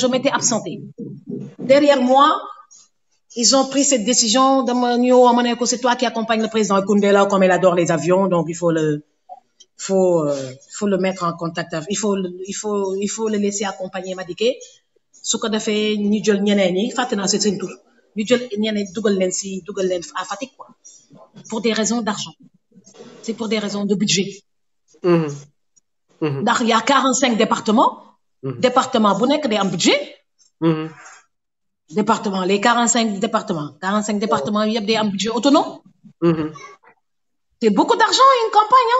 je m'étais absentée derrière moi ils ont pris cette décision de c'est toi qui accompagne le président Koundela comme il adore les avions donc il faut le mettre en contact il faut le laisser accompagner Madické su ko defee ñu jël ñeneen ñi fàtte naa seen tur ñu jël ñeneen dugal leen à Fatick quoi pour des raisons d'argent c'est pour des raisons de budget ndax y a 45 départements département bu nekk day am budget département les 45 départements yëpp day am budget autonome c'est beaucoup d'argent une campagne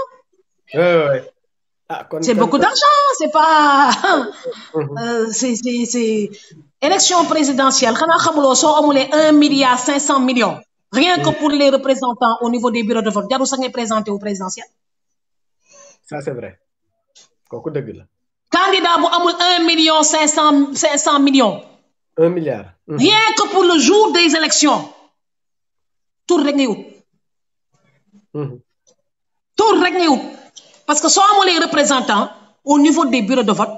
ouais. C'est beaucoup d'argent, c'est pas c'est élection présidentielle xanaa xamuloo soo amulee 1,5 milliard rien que pour les représentants au niveau des bureaux de vote jarul sax ngay présenté au présidentiel ça c'est vrai kooku dëgg la candidat bu amul 1,5 million 1 milliard rien que pour le jour des élections tour rek ngay wut parce que soo amulee représentant au niveau des bureaux de vote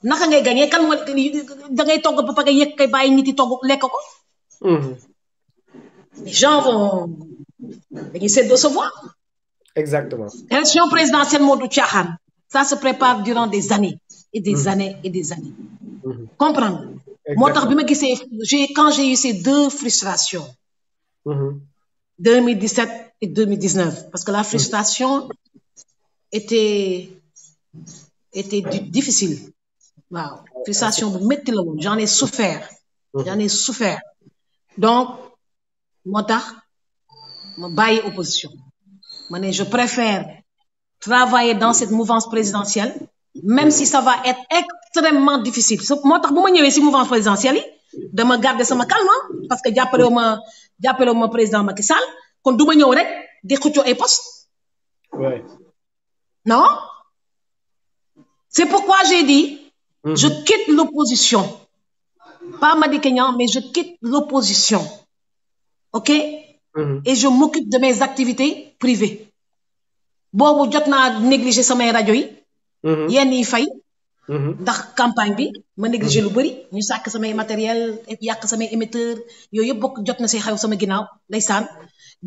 naka ngay gagné kan da ngay togg ba pare yëg kay bàyyi nit yi togg lekk ko. Les gens vont essayer de se voir. Exactement. Élection présidentielle moo du caaxaan. Ça se prépare durant des années et des années et des années. Comprendre. moo tax bi ma gisee quand j'ai eu ces deux frustrations. 2017 et 2019 parce que la frustration était difficile. Waaw frustration bu métti la woon j'en ai souffert. Donc moo tax ma bàyyi opposition ma ne je préfère travailler dans cette mouvance présidentielle même si ça va être extrêmement difficile moo tax bu ma ñëwee si mouvance présidentielle yi dama garder sama calme parce que jàppale ma président Macky Sall kon du ma ñëw rek di xëccoo ay poste. Ouais. Non, c'est pourquoi j'ai dit je quitte l'opposition, pas Madické Niang mais je quitte l'opposition, ok. Et je m'occupe de mes activités privées. boobu jot naa négliger samay rajo yi. yenn yi fay. ndax campagne bi ma négliger lu bëri ñu sàkk samay matériel yàq samay émetteur yooyu yëpp bokk jot na si xew sama ginnaaw ndeysaan.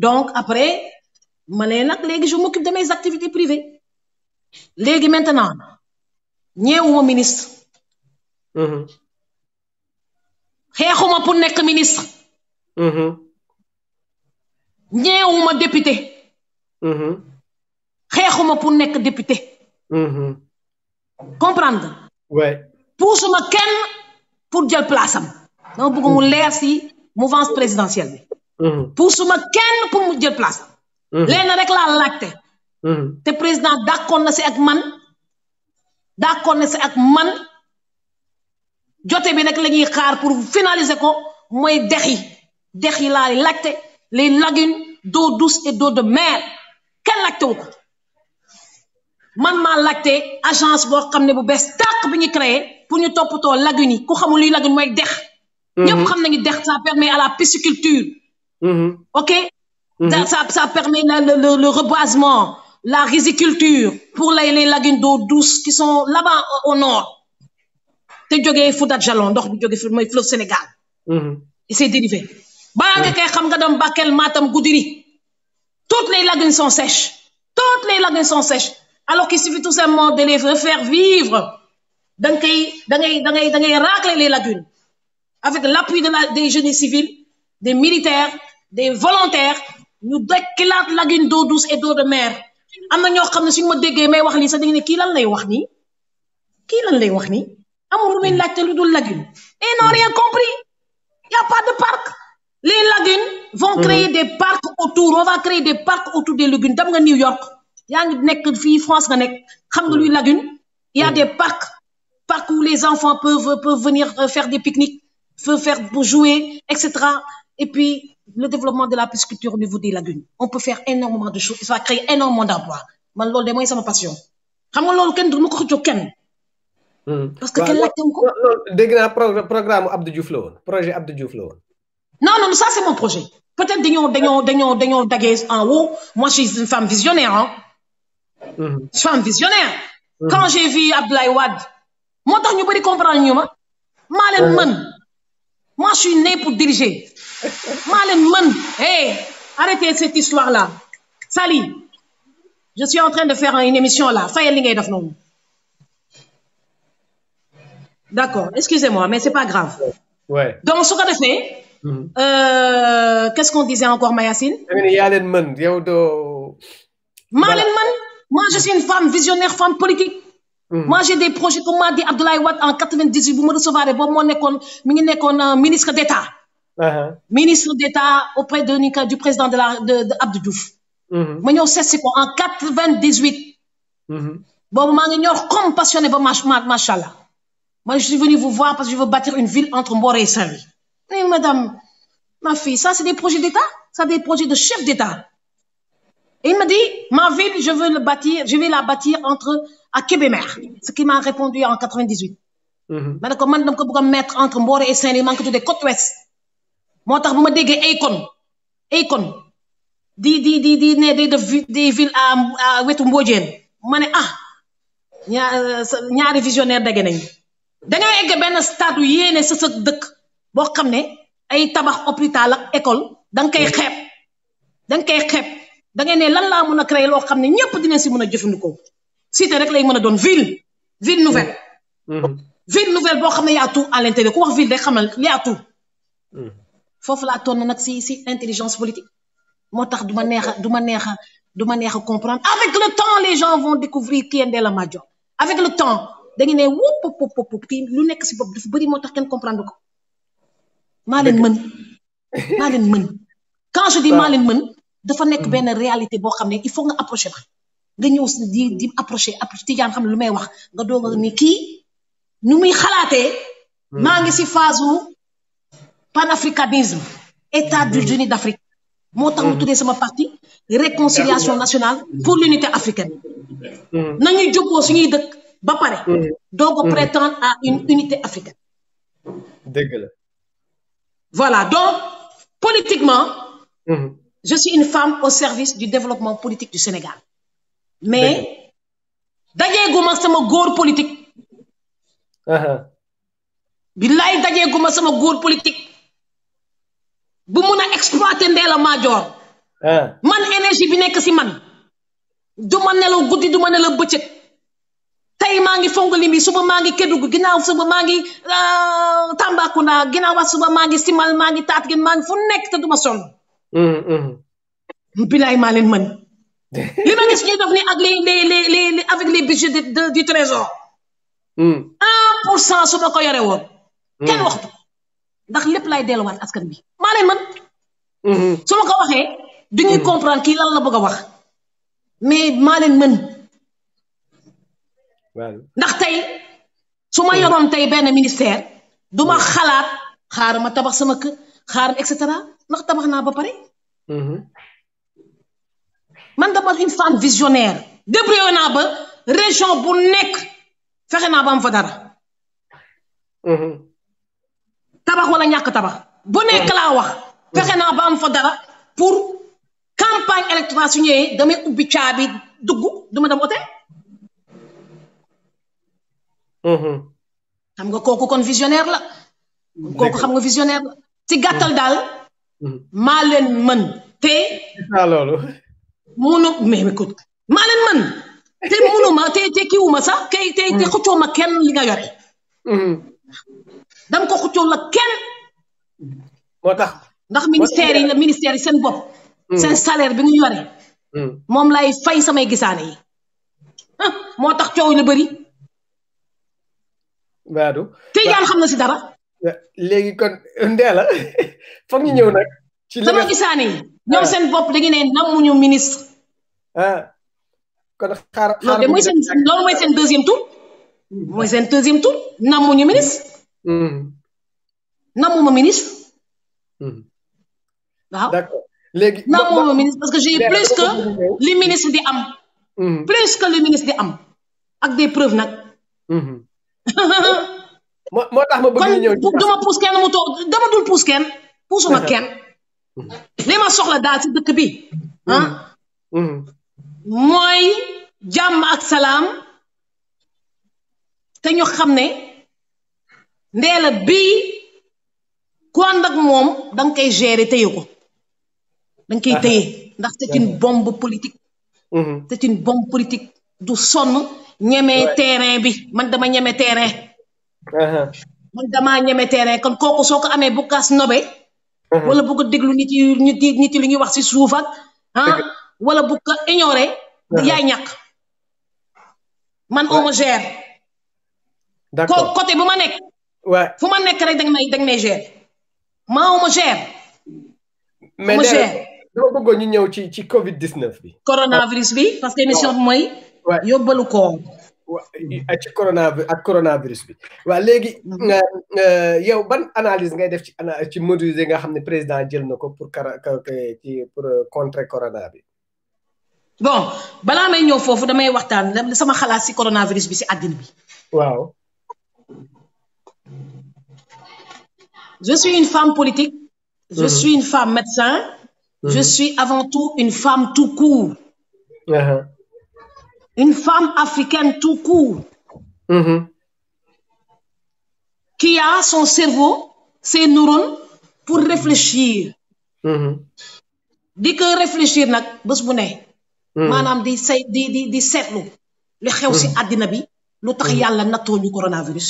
Donc après ma ne nag léegi je m'occupe de mes activités privées léegi maintenant ñeewuma ministre. xeexuma pour nekk ministre. ñeewuma député. xeexuma pour nekk député. comprendre. Ouais. puusuma kenn pour jël place am. dama bëgg mu leer si mouvance présidentielle bi. puusuma kenn pour mu jël place am. lenn rek laa laajte. te président d'accord na si ak man. jote bi nag la ñuy xaar pour finaliser ko mooy dex yi laa laajte les lagunes d'eau douce et d'eau de mer kenn laajte wu ko man maa laajte agence boo xam ne bu bees tàq bi ñu créé pour ñu toppatoo lagunes yi ku xamul luy lagune mooy dex. ñëpp xam nañu dex ça permet à la pisciculture. ok. ça permet le reboisement la riziculture pour les lagunes d'eau douce qui sont là-bas au nord. te jógee Fouta Djallon ndox bi jógee fi mooy fleuve Sénégal. et ses dérivés. balaa nga koy xam nga dem Bakel Matam Goudiri toutes les lagunes sont sèches alors qu'il suffit tout simplement de les faire vivre da ngay racler les lagunes avec l'appui des génies civils des militaires des volontaires ñu dekkilaat lagune d'eau douce et d'eau de mer am na ñoo xam ne suñu ma déggee may wax lii sax dañu ne kii lan lay wax nii amul lu muy laajte lu dul lagune et n'ont rien compris il y a pas de parc les lagunes vont créer des parcs autour on va créer des parcs autour des lagunes dem nga New York yaa ngi nekk fii France nga nekk xam nga luy lagune il y a des parcs où les enfants peuvent venir faire des pique-niques faire pour jouer etc. et puis le développement de la pisciculture au niveau des lagunes on peut faire énormément de choses ça va créer énormément d'emplois man loolu de mooy sama passion xam nga loolu kenn du ma ko xëccoo kenn. parce que kenn laajte wu ko. dégg naa programme Abdou Diouf la woon projet Abdou Diouf la woon. non ça c'est mon projet peut-être dañoo daggee en haut moi je suis une femme visionnaire femme visionnaire. quand j'ai vu Abdoulaye Wade moo tax ñu bëri comprendre ñu ma maa leen mën moi je suis né pour diriger maa leen mën arrêtez cette histoire là Sali je suis en train de faire une émission là fayal li ngay def noonu. D'accord, excusez-moi, mais c'est pas grave. Ouais. Donc, ce qu'on a fait, qu'est-ce qu'on disait encore, Mayacine? Moi, je suis une femme visionnaire, femme politique. Moi, j'ai des projets, comme m'a dit Abdoulaye Wade en 98, vous me recevrez, ministre d'État. Ministre d'État auprès du président de Abdou Diouf. Moi, c'est quoi? En 98. Bon, moi, comme passionné, machallah. Moi, je suis venue vous voir parce que je veux bâtir une ville entre Mboro et Saint-Louis. Mais madame, ma fille, ça, c'est des projets d'État. Ça, des projets de chef d'État. Et il m'a dit, ma ville, je vais la bâtir à Kébémer. Ce qu'il m'a répondu en 98. Mais comment je peux mettre entre Mboro et Saint-Louis, manque de côte ouest. Moi, je me dis Akon. Des villes à Wetumbodjen. Je me dis, ñaari visionnaire dagge nañ da ngay egg benn stade yu yéene sa dëkk boo xam ne ay tabax hôpital ak école da nga koy xeeb da ngay ne lan laa mën a créer loo xam ne ñëpp dina si mën a jëfandikoo cité rek lay mën a doon ville nouvelle ville nouvelle boo xam ne yaa tout à l'intérieur ku wax ville rek xam ne yaa tout foofu laa toon nag si intelligence politique moo tax du ma neex a comprendre avec le temps les gens vont découvrir qui est Ndella Madior avec le temps dañu ne wóop kii lu nekk si bopp dafa bëri moo tax kenn comprendre ko maa leen mën quand je dis maa leen mën dafa nekk benn réalité boo xam ne il faut nga approché ba nga ñëw di approché Tidiane xam ne lu may wax nga doog a ni kii nu muy xalaatee maa ngi si phase panafricanisme état d'Unie d'Afrique moo tax mu tuddee sama parti réconciliation nationale pour l'unité africaine nañuy jógoo suñuy dëkk ba pare doog a prétendre à une unité africaine dëgg la voilà donc politiquement je suis une femme au service du développement politique du Sénégal mais dajeeguma sama góor politique billaay dajeeguma sama góor politique bu mun a exploiter Ndella Madior man énergie bi nekk si man du ma nelaw guddi du ma nelaw bëccëg tey maa ngi Fongolimbi suba maa ngi Kédougou ginnaaw suba maa ngi Tambacounda ginnaaw wax suba maa ngi Simal maa ngi Tataguine maa ngi fu nekk te du ma sonn bilaay maa leen mën li ma gis ñuy def ni ak les avec les budgets du trésor 1% su ma ko yore woon kenn waxtu ndax lépp lay delluwaat askan bi maa leen mën su ma ko waxee du ñuy comprendre kii lan la bëgg a wax mais maa leen mën ndax tey su ma yoroon tey benn ministère du ma xalaat xaaral ma tabax sama kër xaaral et cetera ndax tabax naa ba pare man dama une femme visionnaire débrouillé naa ba région bu nekk fexe naa ba am fa dara tabax wala ñàkk tabax bu nekk laa wax fexe naa ba am fa dara pour campagne électorale su ñëwee damay ubbi caabi dugg duma dem ote xam nga kooku kon visionnaire la kooku xam nga visionnaire la ci gàttal daal maa leen mën te loolu munu mais écoute maa leen mën te munuma te kiiwuma sax te xëccoo ma kenn li nga yore dama ko xëccoo la kenn moo tax ndax ministère yi seen bopp seen salaire bi ñu yore moom lay fay samay gisaane yi moo tax coow la bëri Badou Tidiane xam na si dara léegi kon Ndella foog ñu ñëw nag ci sama gisaane yi ñoom seen bopp dañu ne namuñu ministre kon xaar loolu mooy seen deuxième tour namuñu ministre namuma ministre waaw d'accord léegi namuma ministre parce que j'ai plus que li ministre di am plus que li ministre di am ak des preuves nag moo tax ma bëgg ñu ñëw kon duma puus kenn mu toog dama dul puus kenn puusuma kenn li ma soxla daal si dëkk bi mooy jàmm ak salaam te ñu xam ne Ndella bii ku ànd ak moom da nga koy gérer téye ko da nga koy téye ndax c'est une bombe politique c'est une bombe politique du sonn ñemee terrain bi man dama ñeme terrain man damaa ñeme terrain kon kooku soo ko amee bu kaas nobe wala bu ko déglu nit yi lu ñuy wax si suuf ak wala bu ko ignorer yaay ñàkk man on me gère côté bu ma nekk fu ma nekk rek danga may gérer maa on me gère mais dama bëggoon ñu ñëw ci Covid 19 bi coronavirus bi parce que émission bi mooy yóbbalu koor ci coronavirus bi waaw léegi yow ban analyse ngay def ci mesures yi nga xam ne président jël na ko pour contrer corona bi bon balaa may ñëw foofu damay waxtaan sama xalaat si coronavirus bi si àddina bi waaw je suis une femme politique je suis une femme médecin je suis avant tout une femme tout court une femme africaine tout court, qui a son cerveau, ses neurones, pour réfléchir. Di ko réfléchir nag bés bu ne. maanaam di seetlu li xew si àddina bi lu tax yàlla nattoo ñu coronavirus.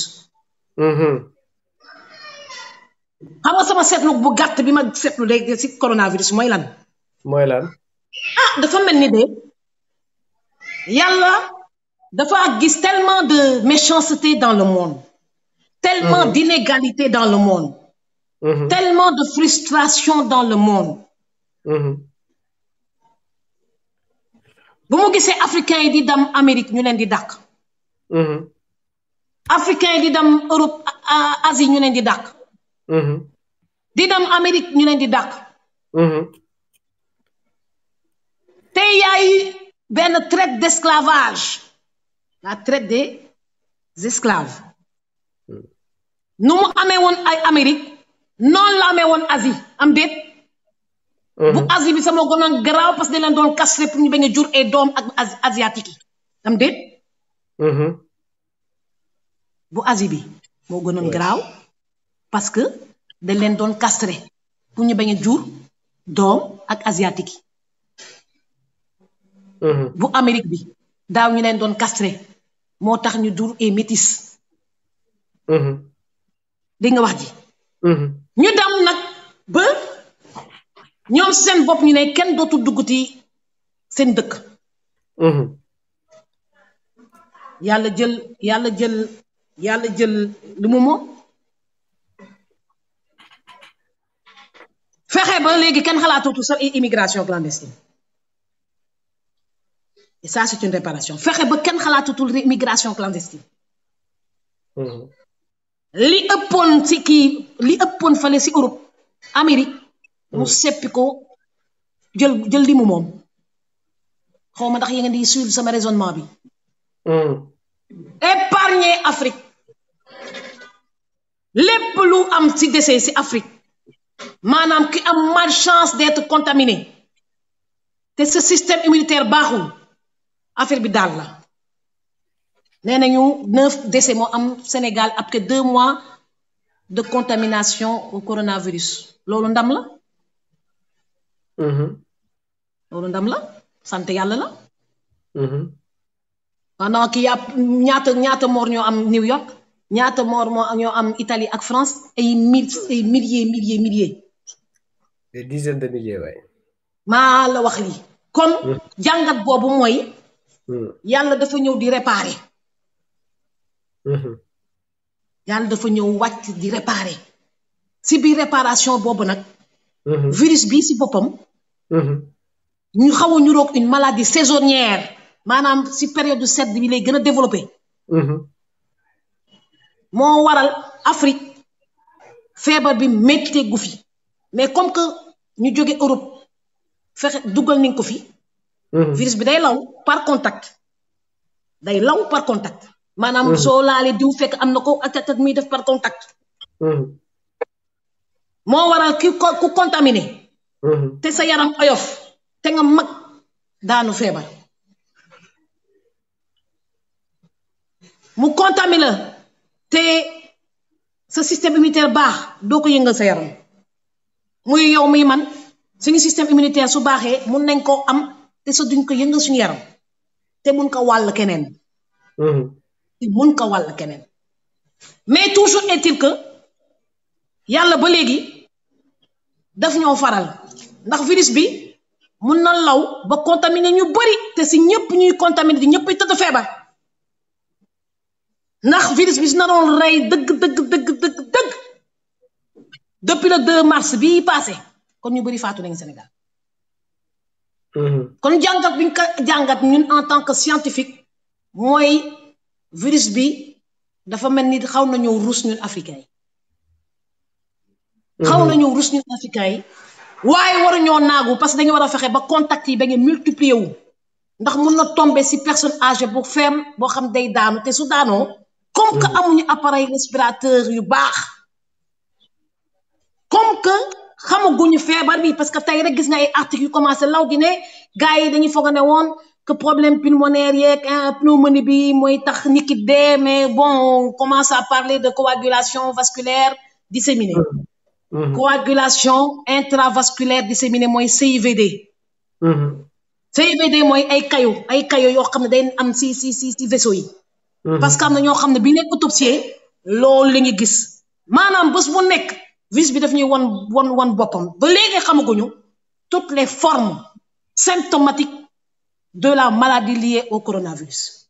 xam nga sama seetlu bu gàtt bi ma seetlu léegi si coronavirus mooy lan. dafa mel ni de yàlla dafa gis tellement de méchanceté dans le monde, tellement d'inégalité dans le monde, tellement de frustration dans le monde. bu mu gisee africains yi di dem Amérique ñu leen di dàq. africains yi di dem Europe Asie ñu leen di dàq. di dem Amérique ñu leen di dàq. te yaay benn traite d'esclavage, la traite des esclaves. nu mu amee woon ay Amérique noonu la amee woon Asie am déet. bu Asie bi sama gënoon garaaw parce que dañ leen doon castré pour ñu bañ a jur ay doom ak asiatique yi am déet. bu Asie bi moo gënoon garaaw parce que dañ leen doon castré pour ñu bañ a jur doom ak asiatique yi. bu Amérique bi daaw ñu leen doon castré moo tax ñu jur ay métis. dégg nga wax ji. ñu dem nag ba. ñoom seen bopp ñu ne kenn dootul dugguti seen dëkk. yàlla jël lu mu moom. fexe ba léegi kenn xalaatootu sax immigration clandestine. et ça c'est une réparation fexe ba kenn xalaatootul immigration clandestine. li ëppoon fale si Europe Amérique. mu seppi ko jël li mu moom xaw ma ndax yéen di suivre sama raisonnement bi. épargner Afrique lépp lu am ci décès ci Afrique maanaam ki am malchance d'être contaminé te ce système immunitaire baaxul affaire bi daal la. nee nañu 9 décès moo am Sénégal après 2 mois de contamination au coronavirus loolu ndam la. loolu ndam la sant yàlla la. pendant qu'il y a ñaata mort ñoo am New York ñaata mort ñoo am Italie ak France ay milliers. des dizaines de milliers waay. maa la wax lii. kon jàngat boobu mooy. yàlla dafa ñëw di réparer. yàlla dafa ñëw wàcc di réparer. si biir réparation boobu nag. virus bii si boppam. ñu xaw a ñuroog une maladie saisonnière maanaam si période sedd bi lay gën a développé. moo waral Afrique feebar bi méttee gu fi mais comme que ñu jóge Europe fexe dugal nañ ko fi. virus bi day law par contact. maanaam soo laalee diw fekk am na ko ak muy def par contact. moo waral ku contaminé. te sa yaram oyof te nga mag daanu feebar. mu contaminé la te sa système immunitaire baax doo ko yëngal sa yaram muy yow muy man suñu système immunitaire su baaxee mun nañ koo am te sa duñ ko yëngal suñu yaram te mun ko wàll keneen. mais toujours est-il que yàlla ba léegi daf ñoo faral ndax virus bi mun na law ba contaminer ñu bari te si ñëpp ñuy contaminer di ñëpp tëdd feebar. ndax virus bi su na doon rey dëgg depuis le 2 mars bii passé kon ñu bëri faatu nañu Sénégal. kon jàngat bi ñu ko jàngat ñun en tant que scientifique mooy virus bi dafa mel ni xaw nañoo rus ñun africains yi. waaye waruñoo naagu parce que dañu war a fexe ba contact yi ba ngeen multiplier wu ndax mun na tomber si personne âgée bu feem boo xam day daanu te su daanoo. comme que amuñu appareil respirateur yu baax comme que xamaguñu feebar bi parce que tey rek gis nga ay articles yu commencé law di ne gars yi dañuy foog ne woon que problème pulmonaire yeeg pneumonie bi mooy tax nit ki dee mais bon on commence à parler de coagulation vasculaire disséminée. Coagulation intravasculaire disséminée mooy CIVD. CIVD mooy ay kayo yoo xam ne day am si vaisseau yi. parce que am na ñoo xam ne bi nekk autopsie loolu la ñu gis maanaam bés bu nekk virus bi daf ñuy won boppam ba léegi xamaguñu toutes les formes symptomatiques de la maladie liée au coronavirus.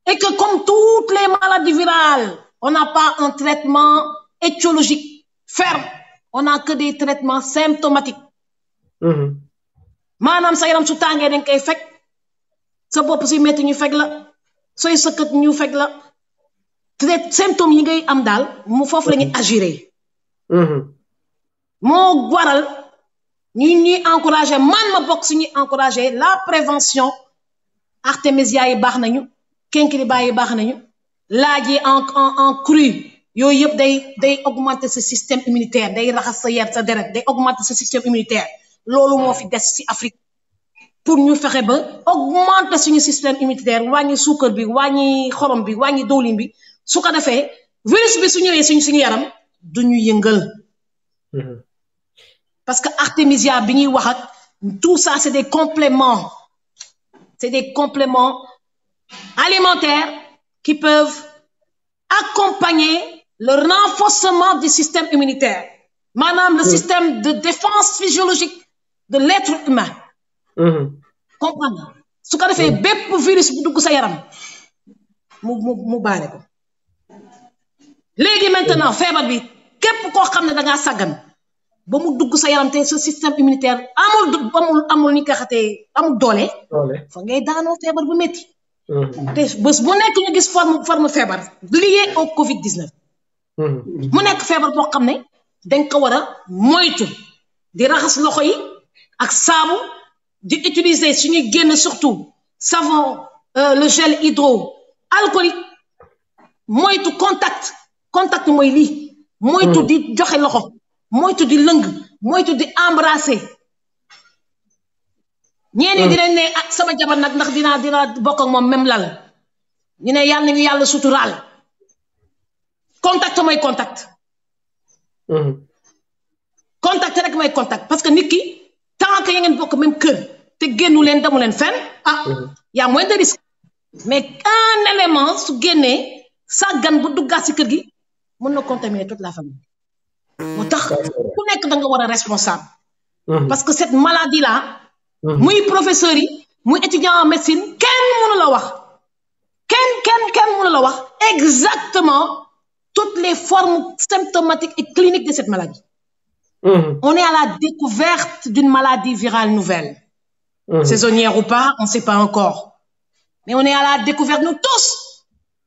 Et que comme toutes les maladies virales, on n'a pas un traitement étiologique ferme, on n'a que des traitements symptomatiques. Maanaam sa yaram su tàngee dañ koy fekk sa bopp si metti ñu fekk la sooy sëkkat ñu fekk la symptômes yi ngay am daal mu foofu la ñuy agiré. moo waral ñuy encouragé man ma bokk si ñuy encouragé la prévention artémisia yi baax nañu kenkiliba yi baax nañu laaj yi en cru yooyu yëpp day augmenter ce système immunitaire day raxas sa deret day augmenter ce système immunitaire loolu moo fi des si Afrique pour ñu fexe ba augmenter suñu système immunitaire wàññi suukar bi wàññi xorom bi wàññi dowlin bi su ko defee virus bi su ñëwee suñu yaram du ñu yëngal. Parce que artémisia bi ñuy wax ak tout ça c'est des compléments alimentaires qui peuvent accompagner le renforcement du système immunitaire maanaam le système de défense physiologique de l'être humain. comprendre su ko defee bépp virus bu dugg sa yaram mu baare ko léegi maintenant feebar bi képp koo xam ne da ngaa sàggan ba mu dugg sa yaram te sa système immunitaire amul ni ko xatee amul doole fa ngay daanoo feebar bu métti te bés bu nekk ñu gis forme feebar lié au Covid-19 mu nekk feebar boo xam ne dañ ko war a moytu di raxas loxo yi ak saabu di utiliser suñuy génn surtout savon le gel hydroalcoolique moytu contact mooy lii moytu di joxe loxo moytu di lëng moytu di embrasser ñeeni dinañ ne ak sama jabar nag ndax dina bokk ak moom même lal ñu ne yàlla nañu yàlla suturaal contact mooy contact rek mooy contact parce que nit ki tant que ya ngeen bokk même kër te génnu leen demu leen fenn y a moins de risque mais un élément su génnee sàggan bu duggaat si kër gi mën na contaminer toute la famille moo tax ku nekk da nga war a responsable parce que cette maladie là muy professeur yi muy étudiant en médecine kenn mënu la wax kenn mënu la wax exactement toutes les formes symptomatiques et cliniques de cette maladie. On est à la découverte d'une maladie virale nouvelle. Saisonnière ou pas, on ne sait pas encore. Mais on est à la découverte, nous tous,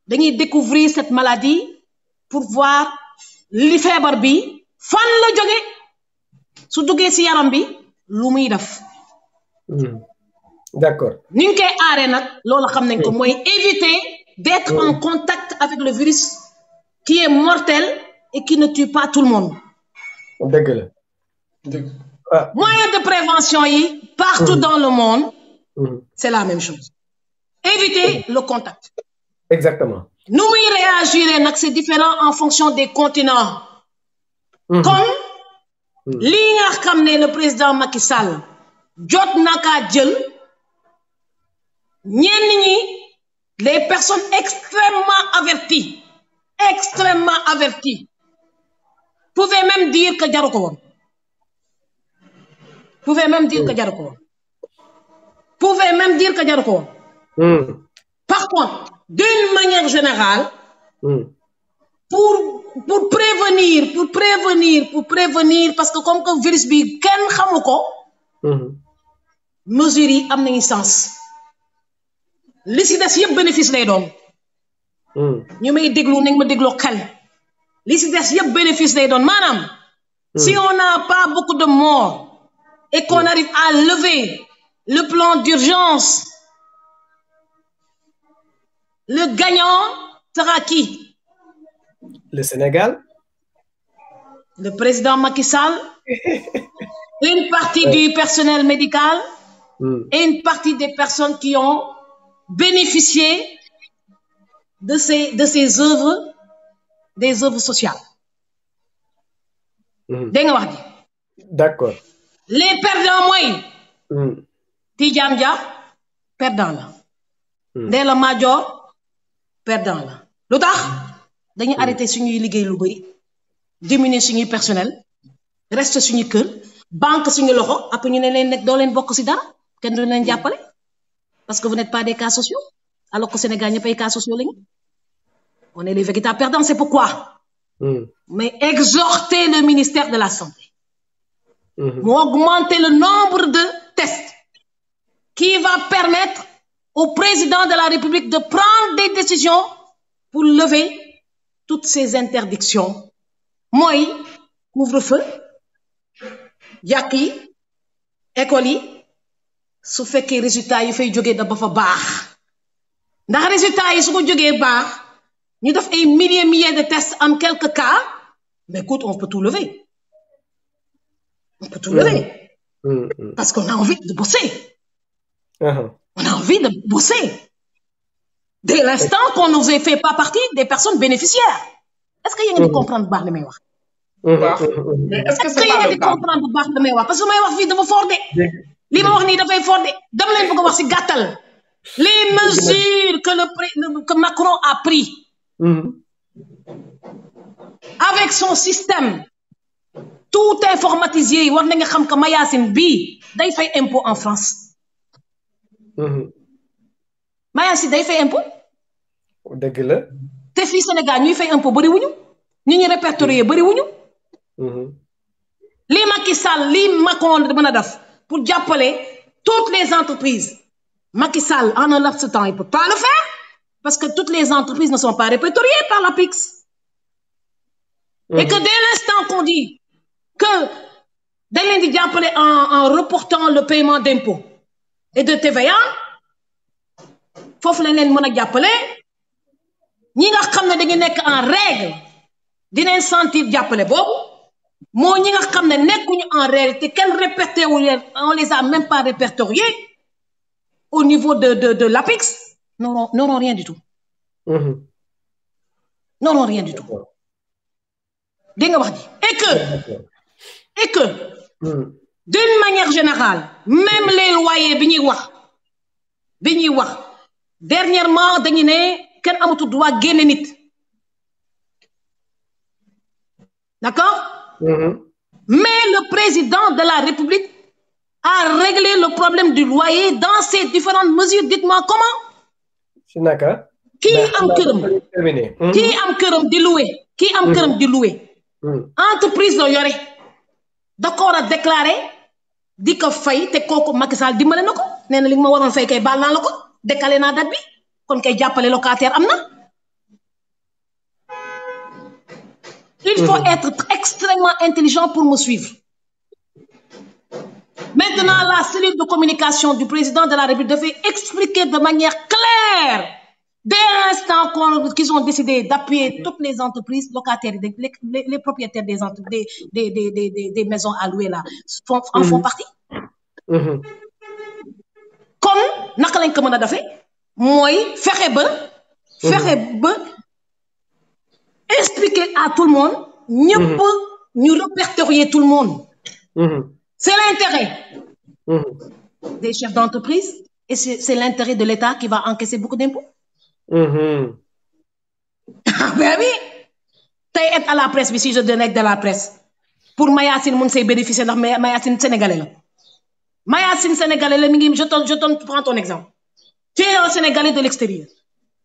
de découvrir cette maladie pour voir li feebar bi fan la jóge su duggee si yaram bi lu muy def. D'accord. Ni ñu koy aaree nag loolu xam nañ ko mooy éviter d'être en contact avec le virus qui est mortel et qui ne tue pas tout le monde. Dëgg la. Moyen de prévention yi partout dans le monde c'est la même chose. Éviter le contact. Exactement. Nu muy réagir nag c'est différent en fonction des continents. Comme lii nga xam ne le président Macky Sall jot na kaa jël ñenn ñi les personnes extrêmement averties pouvaient même dire que jaru ko woon par contre d'une manière générale pour prévenir parce que comme que virus bi kenn xamu ko mesures yi am nañu sens li si des yëpp bénéfice lay doon ñu may déglu nañ ma dégloo xel li si des yëpp bénéfice lay doon maanaam si on n'a pas beaucoup de morts et qu'on arrive à lever le plan d'urgence le gagnant sera qui? Le Sénégal. Le président Macky Sall. Une partie du personnel médical. et une partie des personnes qui ont bénéficié de ces œuvres, des œuvres sociales. D'accord. Les perdants, moi, Tidjane Dia, perdant là. Ndella Madior, perdant là. L'autre, dañuy arrêter suñuy liggéey lu bari, diminuer suñuy personnel, reste suñuy kër, banque suñu loxo, après ñu ne leen nek doo leen bokk ci dara, kenn du leen jàppale parce que vous n'êtes pas des cas sociaux, alors qu'au Sénégal ñëpp ay cas sociaux lañu. On est les véritables perdants, c'est pourquoi. Mais exhorter le ministère de la Santé, augmenter le nombre de tests qui va permettre au président de la République de prendre des décisions pour lever toutes ces interdictions. Moi, couvre-feu, yaki, école, su fekkee résultat yi fay jógee da ba fa baax ndax résultat yi su ko jógee baax ñu def ay milliers de tests en quelques cas, mais écoute, on peut tout lever. On peut tout lever. Parce qu'on a envie de bosser. On a envie de bosser. Dès l'instant qu'on ne nous fait pas partie des personnes bénéficiaires. Est-ce que vous avez comprendre baax li may wax? Mais est-ce que c'est pas le cas? Comprendre baax li may wax parce que may wax fii dafa fort de. Li ma wax nii dafay fort de. Dama leen bëgg a wax ci gàttal. Les mesures que Macron a pris avec son système tout informatisé, war na nga xam que Mayacine bii day fay impôt en France. Mayacine day fay impôt. dëgg la. te fii Sénégal ñuy fay impôt bari wuñu ñu ñu répertorié bari wuñu. lii Macky Sall lii Macron mën a def pour jàppale toutes les entreprises. Macky Sall en un laps de temps il peut pas le faire parce que toutes les entreprises ne sont pas répertoriées par l'APIX. Et que dès l'instant qu'on dit que dañ leen di jàppale en reportant le paiement d'impôts et de TVA foofu lañ leen mën a jàppale ñi nga xam ne dañu nekk en règle dinañ sentir jàppale boobu moo ñi nga xam ne nekkuñu en règle te kenn répertorié wu leen on les a même pas répertoriés au niveau de l'APIX n'auront rien du tout. N'auront rien du tout. dégg nga wax ji et que d'une manière générale même les loyers bi ñuy wax dernièrement dañu ne kenn amatul droit génne nit d'accord. Mais le président de la République a réglé le problème du loyer dans ces différentes mesures. Dites-moi comment. si naka. kii am këram di louer. Entreprise la yore d'accord a déclaré di ko fay te kooku Macky Sall dimbale na ko nee na li ma waroon fay kay baal naa la ko décalé naa date bi kon kay jàppale locataire am na. Il faut être extrêmement intelligent pour me suivre. Maintenant, la cellule de communication du président de la République devait expliquer de manière claire, dès l'instant qu'ils ont décidé d'appuyer toutes les entreprises locataires, les propriétaires des maisons à louer là, en font partie. Comme naka lañ ko mën a defee mooy fexe ba expliquer à tout le monde ñëpp ñu répertorier tout le monde. C'est l'intérêt des chefs d'entreprise et c'est l'intérêt de l'État qui va encaisser beaucoup d'impôts. Ben oui, tey aide à la presse bi si je donne aide à la presse pour Mayacine mun say bénéficier ndax Mayacine sénégalais la. Mayacine sénégalais la mi ngi je te prends ton exemple. Tu es un Sénégalais de l'extérieur.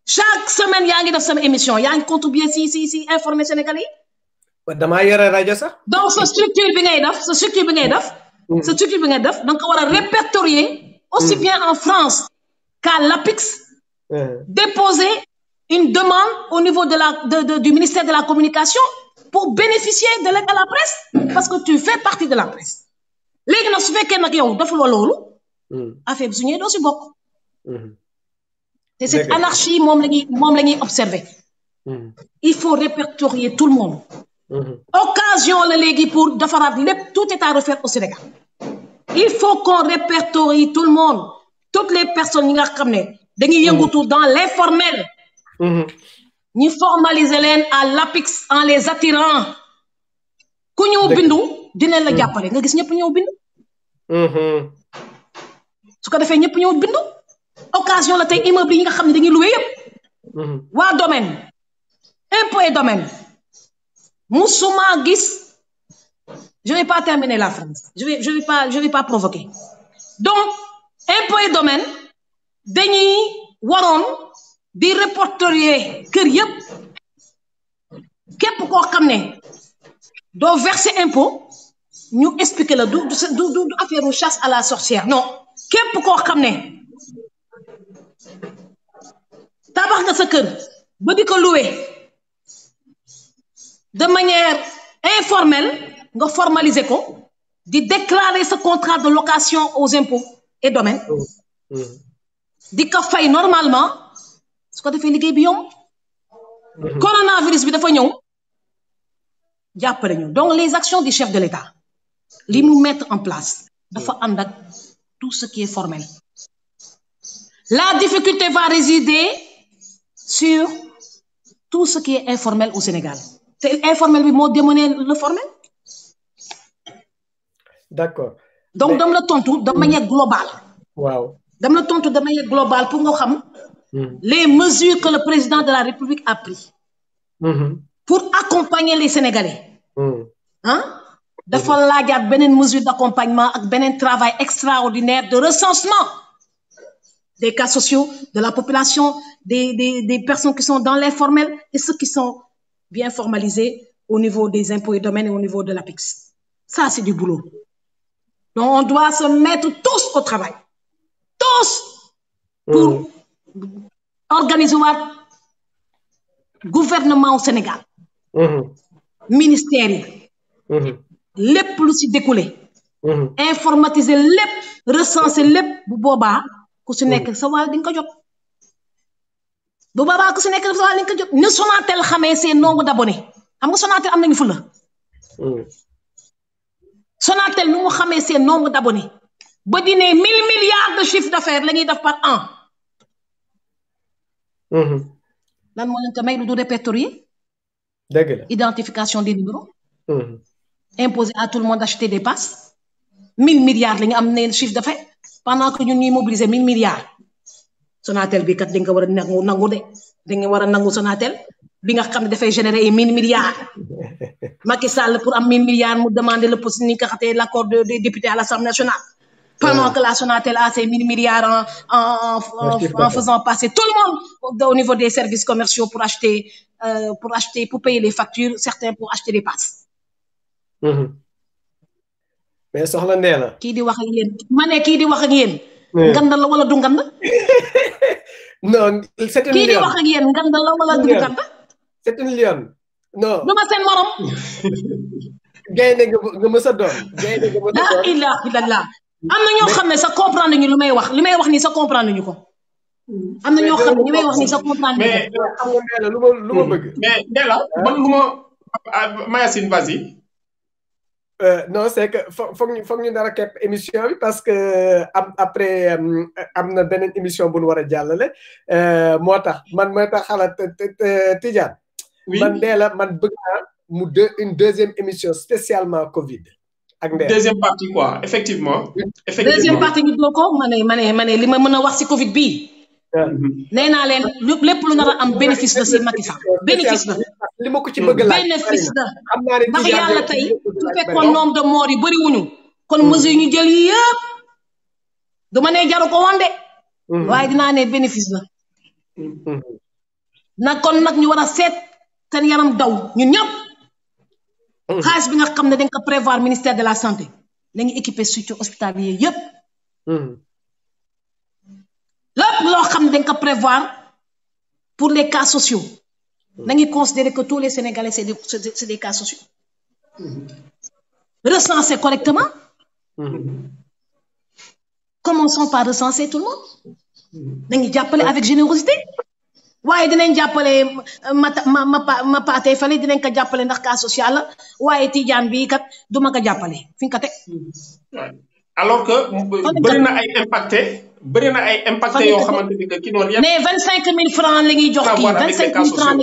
Chaque semaine yaa ngi def sama émission yaa ngi contribuer si informer Sénégalais yi. damaa yore rajo sax. donc sa structure bi ngay def da nga ko war a répertorier aussi bien en France qu'à l'APIX. Déposer une demande au niveau du ministère de la communication pour bénéficier de l'aide à la presse parce que tu fais partie de la presse. léegi nag su fekkee nag yow defuloo loolu. affaire bi su ñëwee doo si bokk. te cette anarchie moom la ñuy observer. Il faut répertorier tout le monde. Occasion la léegi pour defaraat lépp tout est à refaire au Sénégal. il faut qu'on répertorie tout le monde toutes les personnes yi nga xam ne dañuy yëngatu dans l'informel ñu formaliser leen à l'APIX en les attirant ku ñëw bindu dinañ la jàppale nga gis ñëpp ñëw bindu su ko defee ñëpp ñëw bindu occasion la tey immeuble yi nga xam ne dañuy loué yëpp waa domaine impôt et domaine musuma gis je vais pas terminer la phrase je vais pas provoquer donc impôt et domaine dañuy waroon di répertorier kër yëpp képp koo xam ne doo verser impôt ñu expliquer la du affaire u chasse à la sorcière non képp koo xam ne tabax nga sa kër ba di ko louer de manière informelle nga formaliser ko di déclarer sa contrat de location aux impôts et domaines di ko fay normalement su ko defee liggéey bi yomb coronavirus bi dafa ñëw jàppale ñu donc les actions du chef de l'État li mu mettre en place dafa ànd ak tout ce qui est formel la difficulté va résider sur tout ce qui est informel au Sénégal te informel bi moo démené le formel d'accord donc dama la tontu de manière globale waaw dama la tontu de manière globale pour nga xam les mesures que le président de la République a pris pour accompagner les Sénégalais hein dafa laajaat beneen mesure d'accompagnement ak beneen travail extraordinaire de recensement des cas sociaux de la population des personnes qui sont dans l'informel et ceux qui sont bien formalisés au niveau des impôts et domaines et au niveau de l'APIX ça c'est du boulot donc on doit se mettre tous au travail tous pour organiser waat gouvernement au Sénégal ministère yi lépp lu ci découlé informatiser lépp recenser lépp bu boobaa ku ci nekk sa wàll di nga ko jot bu boobaa ku ci nekk sa wàll di nga ko jot ni Sonatel xamee seen nombre d'abonnés xam nga Sonatel am nañu fulla Sonatel nu mu xamee seen nombre d'abonnés ba di ne 1000 milliards de chiffre d'affaires la ñuy def par an lan moo leen ko may lu du répertorier dëgg la identification des numéros imposer à tout le monde d'acheter des passes 1000 milliards la ñu am ne chiffre d'affaires pendant que ñun ñuy mobiliser 1000 milliards Sonatel bi kat dañ ko war a nangu de dañ war a nangu Sonatel bi nga xam ne dafay générer ay 1000 milliards Macky Sall pour am 1000 milliards mu demander le poste ni nga xatee l'accord des députés à l'Assemblée nationale pendant que la Sonatel a ses 1000 milliards en faisant passer tout le monde au niveau des services commerciaux pour acheter pour payer les factures certains pour acheter des passes mais soxla Ndella kii di wax ak yéen ma ne kii di wax ak yéen ngand la wala du ngand non c'est une kii di wax ak yéen ngand la wala du ngand c'est une lionne non du ma seen morom gaynde nga mës a doon gaynde nga mës a doon la ilaha illallah am na ñoo xam ne sa comprendre ñu li may wax nii sa comprendre ñu ko am na ñoo xam ne li may wax nii sa comprendre ñu ko xam nga Ndella lu ma bëgg mais Ndella man lu ma Mayacine vas-y non c'est que foog ñu dara kepp émission bi parce que après am na beneen émission bu ñu war a jàllale moo tax xalaat Tidiane man Ndella man bëgg naa une deuxième émission spécialement Covid ak Ndella deuxième partie quoi effectivement deuxième partie ñu doo ko ma ne li ma mën a wax ci Covid bii nee naa leen lépp lu nar a am bénéfice la ci Macky Sall bénéfice la li ma ko ci bëgg laaj bénéfice la xam naa ne ndax yàlla tey su fekkoon nombre de morts yi bëri wuñu kon mesure ñu jël yi yëpp du ma ne jaru ko woon de waaye dinaa ne bénéfice la nag kon nag ñu war a seet seen yaram daw ñun ñëpp xaalis bi nga xam ne dañ ko prévoir ministère de la santé nañu équiper structure hospitalier yëpp lépp loo xam ne dañ ko prévoir pour les cas sociaux nañu considérer que tous les Sénégalais c'est des cas sociaux recenser correctement commençons par recenser tout le monde nañu jàppale avec générosité waaye dinañ jàppale ma paatee fale dinañ ko jàppale ndax cas social la waaye Tidiane bi kat du ma ko jàppale fi nga ko teg alors que bëri na ay impacté yoo xamante ni que ki doon yëpp. mais 25000 francs la ñuy jox kii 25000 francs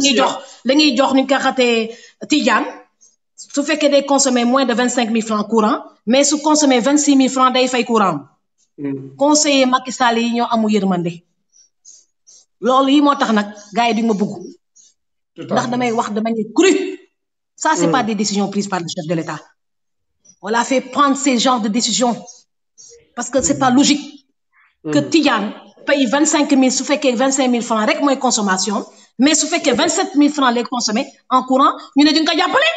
la ñuy jox ni nga xatee Tidiane su fekkee day consommer moins de 25000 francs courant mais su consommer 26000 francs day fay courant. conseiller Macky Sall yi ñoo amu yërmande. loolu yi moo tax nag gars yi di ma bëgg. ndax damay wax de manière crue. Ça c'est pas des décisions prises par le chef de l'État. On l'a fait prendre ces genres de décisions parce que c'est pas logique que Tidiane paye 25000 su fekkee 25000 francs rek mooy consommation mais su fekkee 27000 francs lay consommer en courant ñu ne di nga ko jàppale.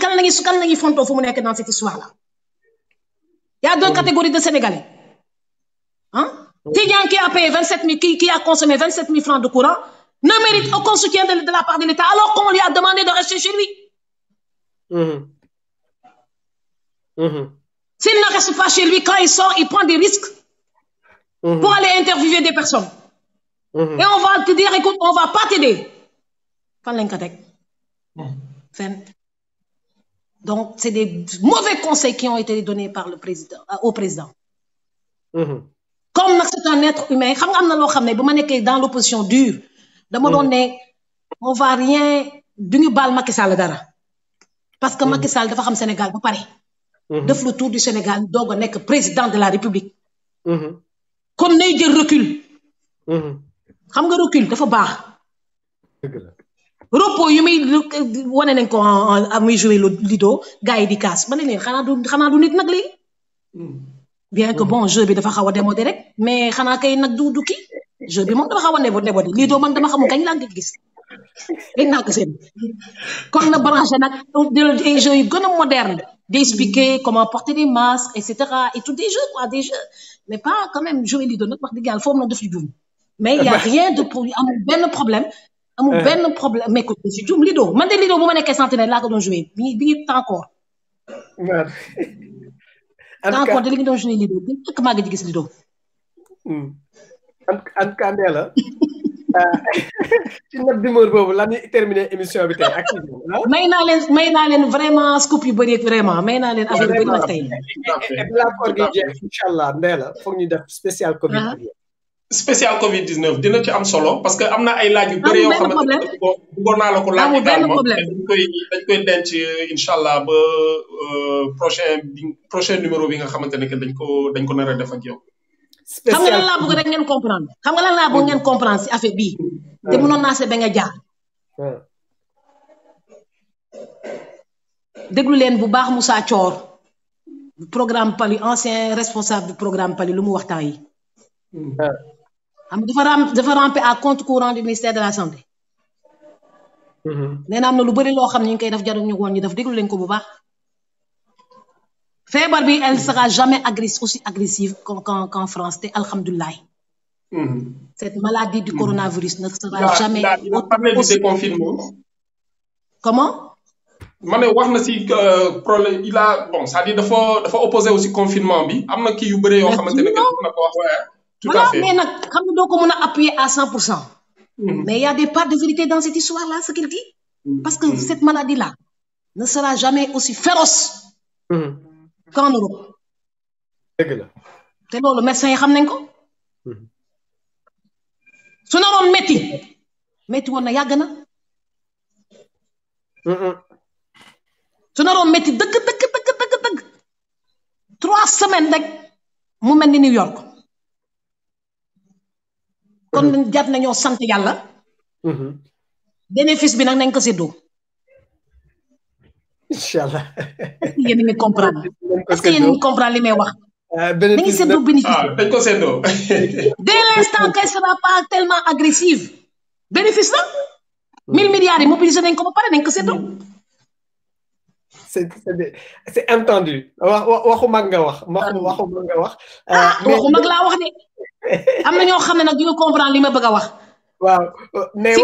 kan la ñuy fontoo fu mu nekk dans cette histoire là. Il y a deux catégories de Sénégalais. Hein? Tidiane qui a payé 27000 qui a consommé 27000 francs de courant ne mérite aucun soutien de la part de l'État alors qu'on lui a demandé de rester chez lui. S'il ne reste pas chez lui, quand il sort, il prend des risques pour aller interviewer des personnes. Et on va te dire, écoute, on ne va pas t'aider. Donc, c'est des mauvais conseils qui ont été donnés par le président, au président. Comme c'est un être humain, dans l'opposition dure, on va rien d'une balle Macky Sall dara. Parce que Macky Sall dafa xam Sénégal ba pare. Def le tour du Sénégal doog a nekk président de la République. Kon nay jël recul. Xam nga recul dafa baax. Repos yu muy wane nañ ko muy jouer Lido gars yi di kaas ma ne leen xanaa du nit nag léegi. Bien que bon jeu bi dafa xaw a démodé rek mais xanaa kay nag du kii jeu bi moom dafa xaw a démodé Lido man dama xamul kañ laa ngi gis. Dañ naa ko seen kon na branché nag des jeux yu gën a moderne d'expliquer comment porter des masques et cetera et tout des jeux quoi des jeux mais pas quand même jouer Lido nag wax dëgg yàlla foofu nag daf ci juum mais il y a rien de amul benn problème mais ko daf ci juum Lido man de Lido bu ma nekkee centenaire laa ko doon jouer bi ngi temps encore de li ngi doon jouer Lido bi fekk maa ngi di gis Lido an kandee la ci note d'humour boobu la ñuy terminer émission bi tey ak may naa leen vraiment scoop yu bëri vraiment may naa leen affaire yu bëri nag tey balaa koor gi jeex inchallah ndee la foog ñu def spécial Covid spécial Covid 19 dina ci am solo parce que am na ay laaj yu bëri yoo xamante ne bëggoon naa la ko laaj également dañ koy denc inchallah ba prochain numéro bi nga xamante ne que dañ ko nar a def ak yow. xam nga lan laa bëgg rek ngeen comprendre xam nga lan laa bëgg ngeen comprendre si affaire bii te mënoon naa se ba nga jaar déglu leen bu baax Moussa Thior programme Palu ancien responsable du programme Palu lu mu waxtaan yi xam dafa ramper à compte courant du ministère de la santé nee na am na lu bëri loo xam ne ñu ngi koy def jarul ñu woon ñu def déglu leen ko bu baax feebar bi elle sera jamais aussi agressive qu'en France te alhamdulilah. Cette maladie du coronavirus ne sera jamais. Il a parlé du déconfinement. Comment? ma ne wax na si problème il a bon c'est-à-dire dafa opposé aussi confinement bi am na kii yu bëri yoo xamante ne que na ko wax waaye. tout à fait mais nag xam nga doo ko mën a appuyer à 100%. mais il y a des parts de vérité dans cette histoire-là ce qu'il dit. Parce que cette maladie-là ne sera jamais aussi féroce. qu'en Europe. dëgg la. te loolu médecins yi xam nañ ko. su naroon métti woon na yàgg na. su naroon métti dëgg 3 semaines rek mu mel ni New York. kon jar nañoo sant yàlla. bénéfice bi nag nañ ko séddoo. Inch'Allah. Est-ce que yéen a ngi comprendre est-ce que yéen a ngi comprendre li may wax. dañuy séddoo bénéfice dañ ko séddoo. dès l'instant qu'elle sera pas tellement agressive bénéfice la 1000 milliards yi mobilisé nañ ko ba pare nañ ko séddoo. c'est entendu waxu mag nga wax waxu mag nga wax. waxu mag laa wax de am na ñoo xam ne nag duñu comprendre li ma bëgg a wax. waaw mais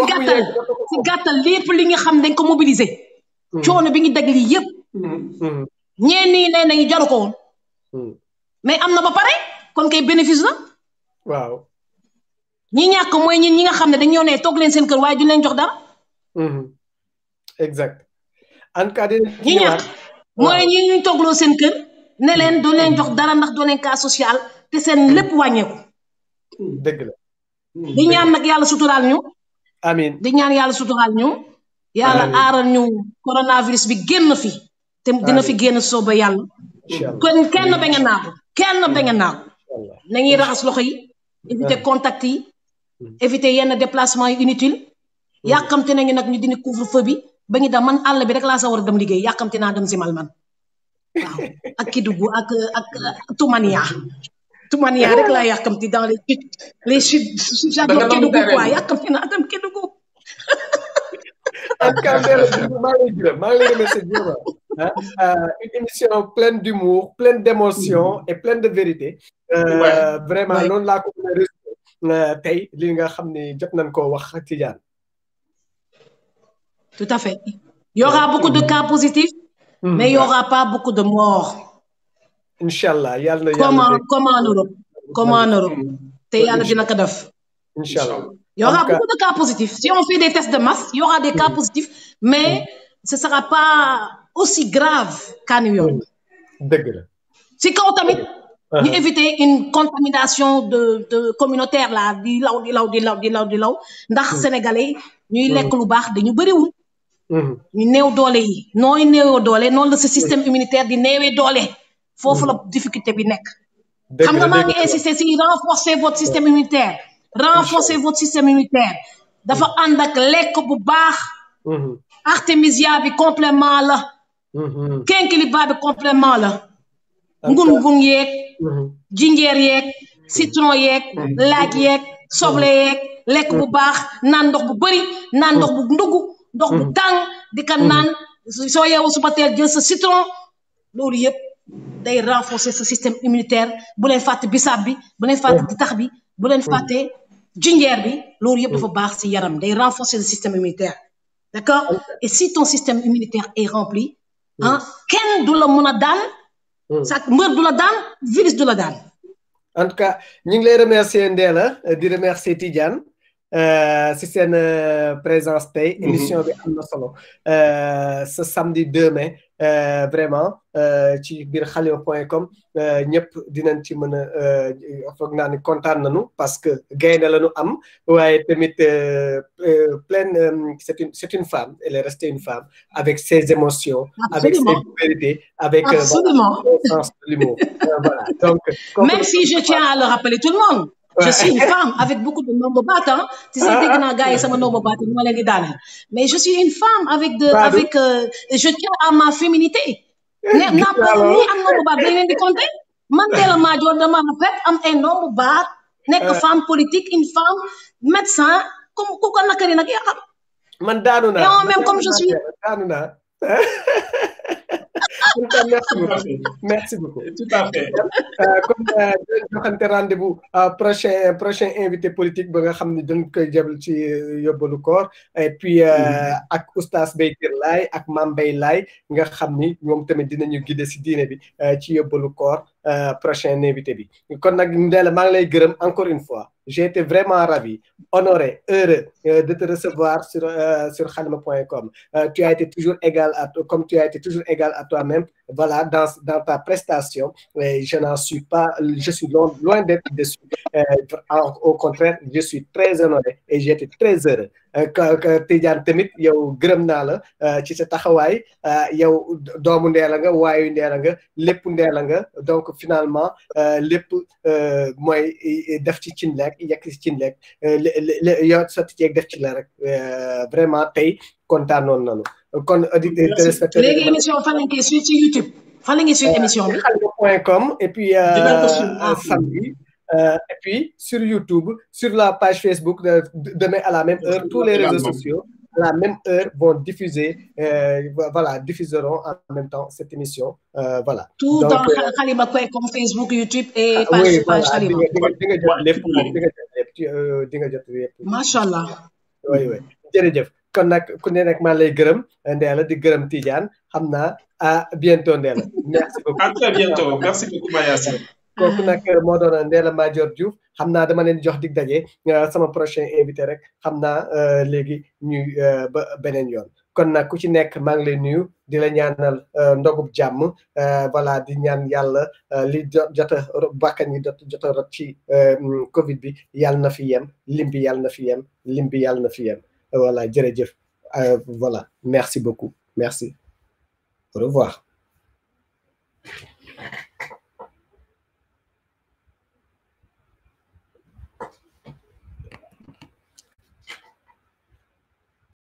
si gàttal lépp li nga xam dañ ko mobiliser. coono bi ngi dégg lii yëpp. ñeen nii nee nañu jaru ko woon. mais am na ba pare kon kay bénéfice la. waaw. ñi ñàkk mooy ñi nga xam ne dañoo ne toog leen seen kër waaye duñ leen jox dara. exact. en tout cas ñi ñàkk mooy ñi ñu toogloo seen kër ne leen doo leen jox dara ndax doo leen cas social te seen lépp wàññeeku. dëgg la. di ñaan nag yàlla suturaal ñu. amiin di ñaan yàlla suturaal ñu. yàlla aaral ñu coronavirus bi génn fi. te dina fi génn sooba yàlla. kon kenn ba nga naagu. kenn ba nga naagu. nañuy raxas loxo yi. éviter contact yi. éviter yenn déplacement yu inutile. yàkkamte nañu nag ñu dindi couvre-feu bi ba ñu dem man àll bi rek laa sa war a dem liggéey yàkkamte naa dem simal man waaw ak Kédougou ak Toumania rek laa yàkkamti dans les chutes Kédougou quoi yàkkamte naa dem Kédougou. en tout cas maa ngi lay remercier une émission pleine d'humour pleine d'émotion et pleine de vérité. Vraiment noonu laa ko mën a remercier tey li nga xam ne jot nañ koo wax Tidiane. Tout à fait. Il y aura beaucoup de cas positifs, mais il n'y aura pas beaucoup de morts. Inch'Allah. Comme en Europe. Comme en Europe. Inch'Allah. Il y aura beaucoup de cas positifs. Si on fait des tests de masse, il y aura des cas positifs, mais ce ne sera pas aussi grave qu'à New York. Si quand on éviter une contamination de communautaire là, di law, ndax Sénégalais, ñuy lekk lu baax dañu bëriwul. ñu néew doole yi nooy néewoo doole noonu la sa système immunitaire di néewee doole foofu la difficulté bi nekk. xam nga maa ngi insister si renforcer votre système immunitaire. renforcer votre système immunitaire dafa ànd ak lekk bu baax. artémisia bi complément la. quinquilibre bi complément la. ngun yeeg. jinjeer yeeg citron yeeg. laaj yeeg soble yeeg. lekk bu baax naan ndox bu bëri naan ndox bu ndugg ndox bu tàng di ka naan soo yeewoo suba teel jël sa citron loolu yëpp day renforcer sa système immunitaire bu leen fàtte bisaab bi bu leen fàtte ditax bi bu leen fàtte jinjeer bi loolu yëpp dafa baax si yaram day renforcer le système immunitaire d'accord et si ton système immunitaire est rempli kenn du la mën a daan sa mbër du la daan virus du la daan. En tout cas ñu ngi lay remercier Ndella di remercier Tidiane si seen présence tey émission bi am na solo ce samedi 2 mai vraiment ci biir xalima.com ñëpp dinañ ci mën a foog naa ni kontaan nañu parce que gaynde la ñu am waaye tamit pleine c'est une femme elle est restée une femme avec ses émotions. Absolument. Avec ses vérités avec Absolument. le sens de l'humour. Voilà. Donc même si je tiens à le rappeler tout le monde. Je suis une femme avec beaucoup de nombre de battes, hein. Tu sais, dès que n'a gars sama nombre de battes, mais je suis une femme avec je tiens à ma féminité. N'a pas ni un nombre de battes, vous vous compter? Mandela Major de ma répète, am un nombre de battes, nekk femme politique, une femme médecin, comme quoi n'a qu'à rien à man daanu naa. Et même comme je suis. Daanu naa. Merci beaucoup. Tout à fait. Comme joxante rendez-vous prochain invité politique ba nga xam ne dañ koy jabal ci yóbbalu koor et puis ak oustaz Baytir Laye ak Mame Mbaye Laye nga xam ni ñoom tamit dinañu guider si diine bi ci yóbbalu koor prochain invité bi kon nag Ndella maa ngi lay gërëm encore une fois. J'ai été vraiment ravi, honoré, heureux de te recevoir sur khalima.com. Tu as été toujours égal comme tu as été toujours égal à toi-même. Voilà, dans ta prestation, je n'en suis pas, je suis loin d'être déçu. Au contraire, je suis très honoré et j'ai été très heureux. Tidiane tamit yow gërëm naa la ci sa taxawaay yow doomu Ndella nga waayu Ndella nga lépp Ndella nga donc finalement lépp mooy def ci cin lekk yekk ci cin lekk yow sotti ceeg def ci la rek vraiment tey kontaanoon nañu kon auditeur téléspectateur léegi émission fan lañ koy suivre ci YouTube fan la ñuy suivre émission bi khalima.com et puis samedi et puis sur YouTube, sur la page Facebook, demain à la même heure, tous les réseaux sociaux à la même heure vont diffuseront en même temps cette émission. Voilà. Tout donc, dans khalima.com, Facebook, YouTube et page Khalima. Machallah. Oui. Jërëjëf. Kon nag ku ne rek maa lay gërëm Ndella di gërëm Tidiane xam naa à bientôt Ndella. Merci beaucoup. À très bientôt. Merci beaucoup Mayacine. kooku nag moo doon Ndella Madior Diouf xam naa dama leen jox dig daje sama prochain invité rek xam naa léegi ñuy ba beneen yoon kon nag ku ci nekk maa ngi lay nuyu di la ñaanal ndogub jàmm voilà di ñaan yàlla li jota bakkan yi jota rot ci Covid bi yàlla na fi yem lim bi yàlla na fi yem lim bi yàlla na fi yem voilà jërëjëf voilà merci beaucoup merci au revoir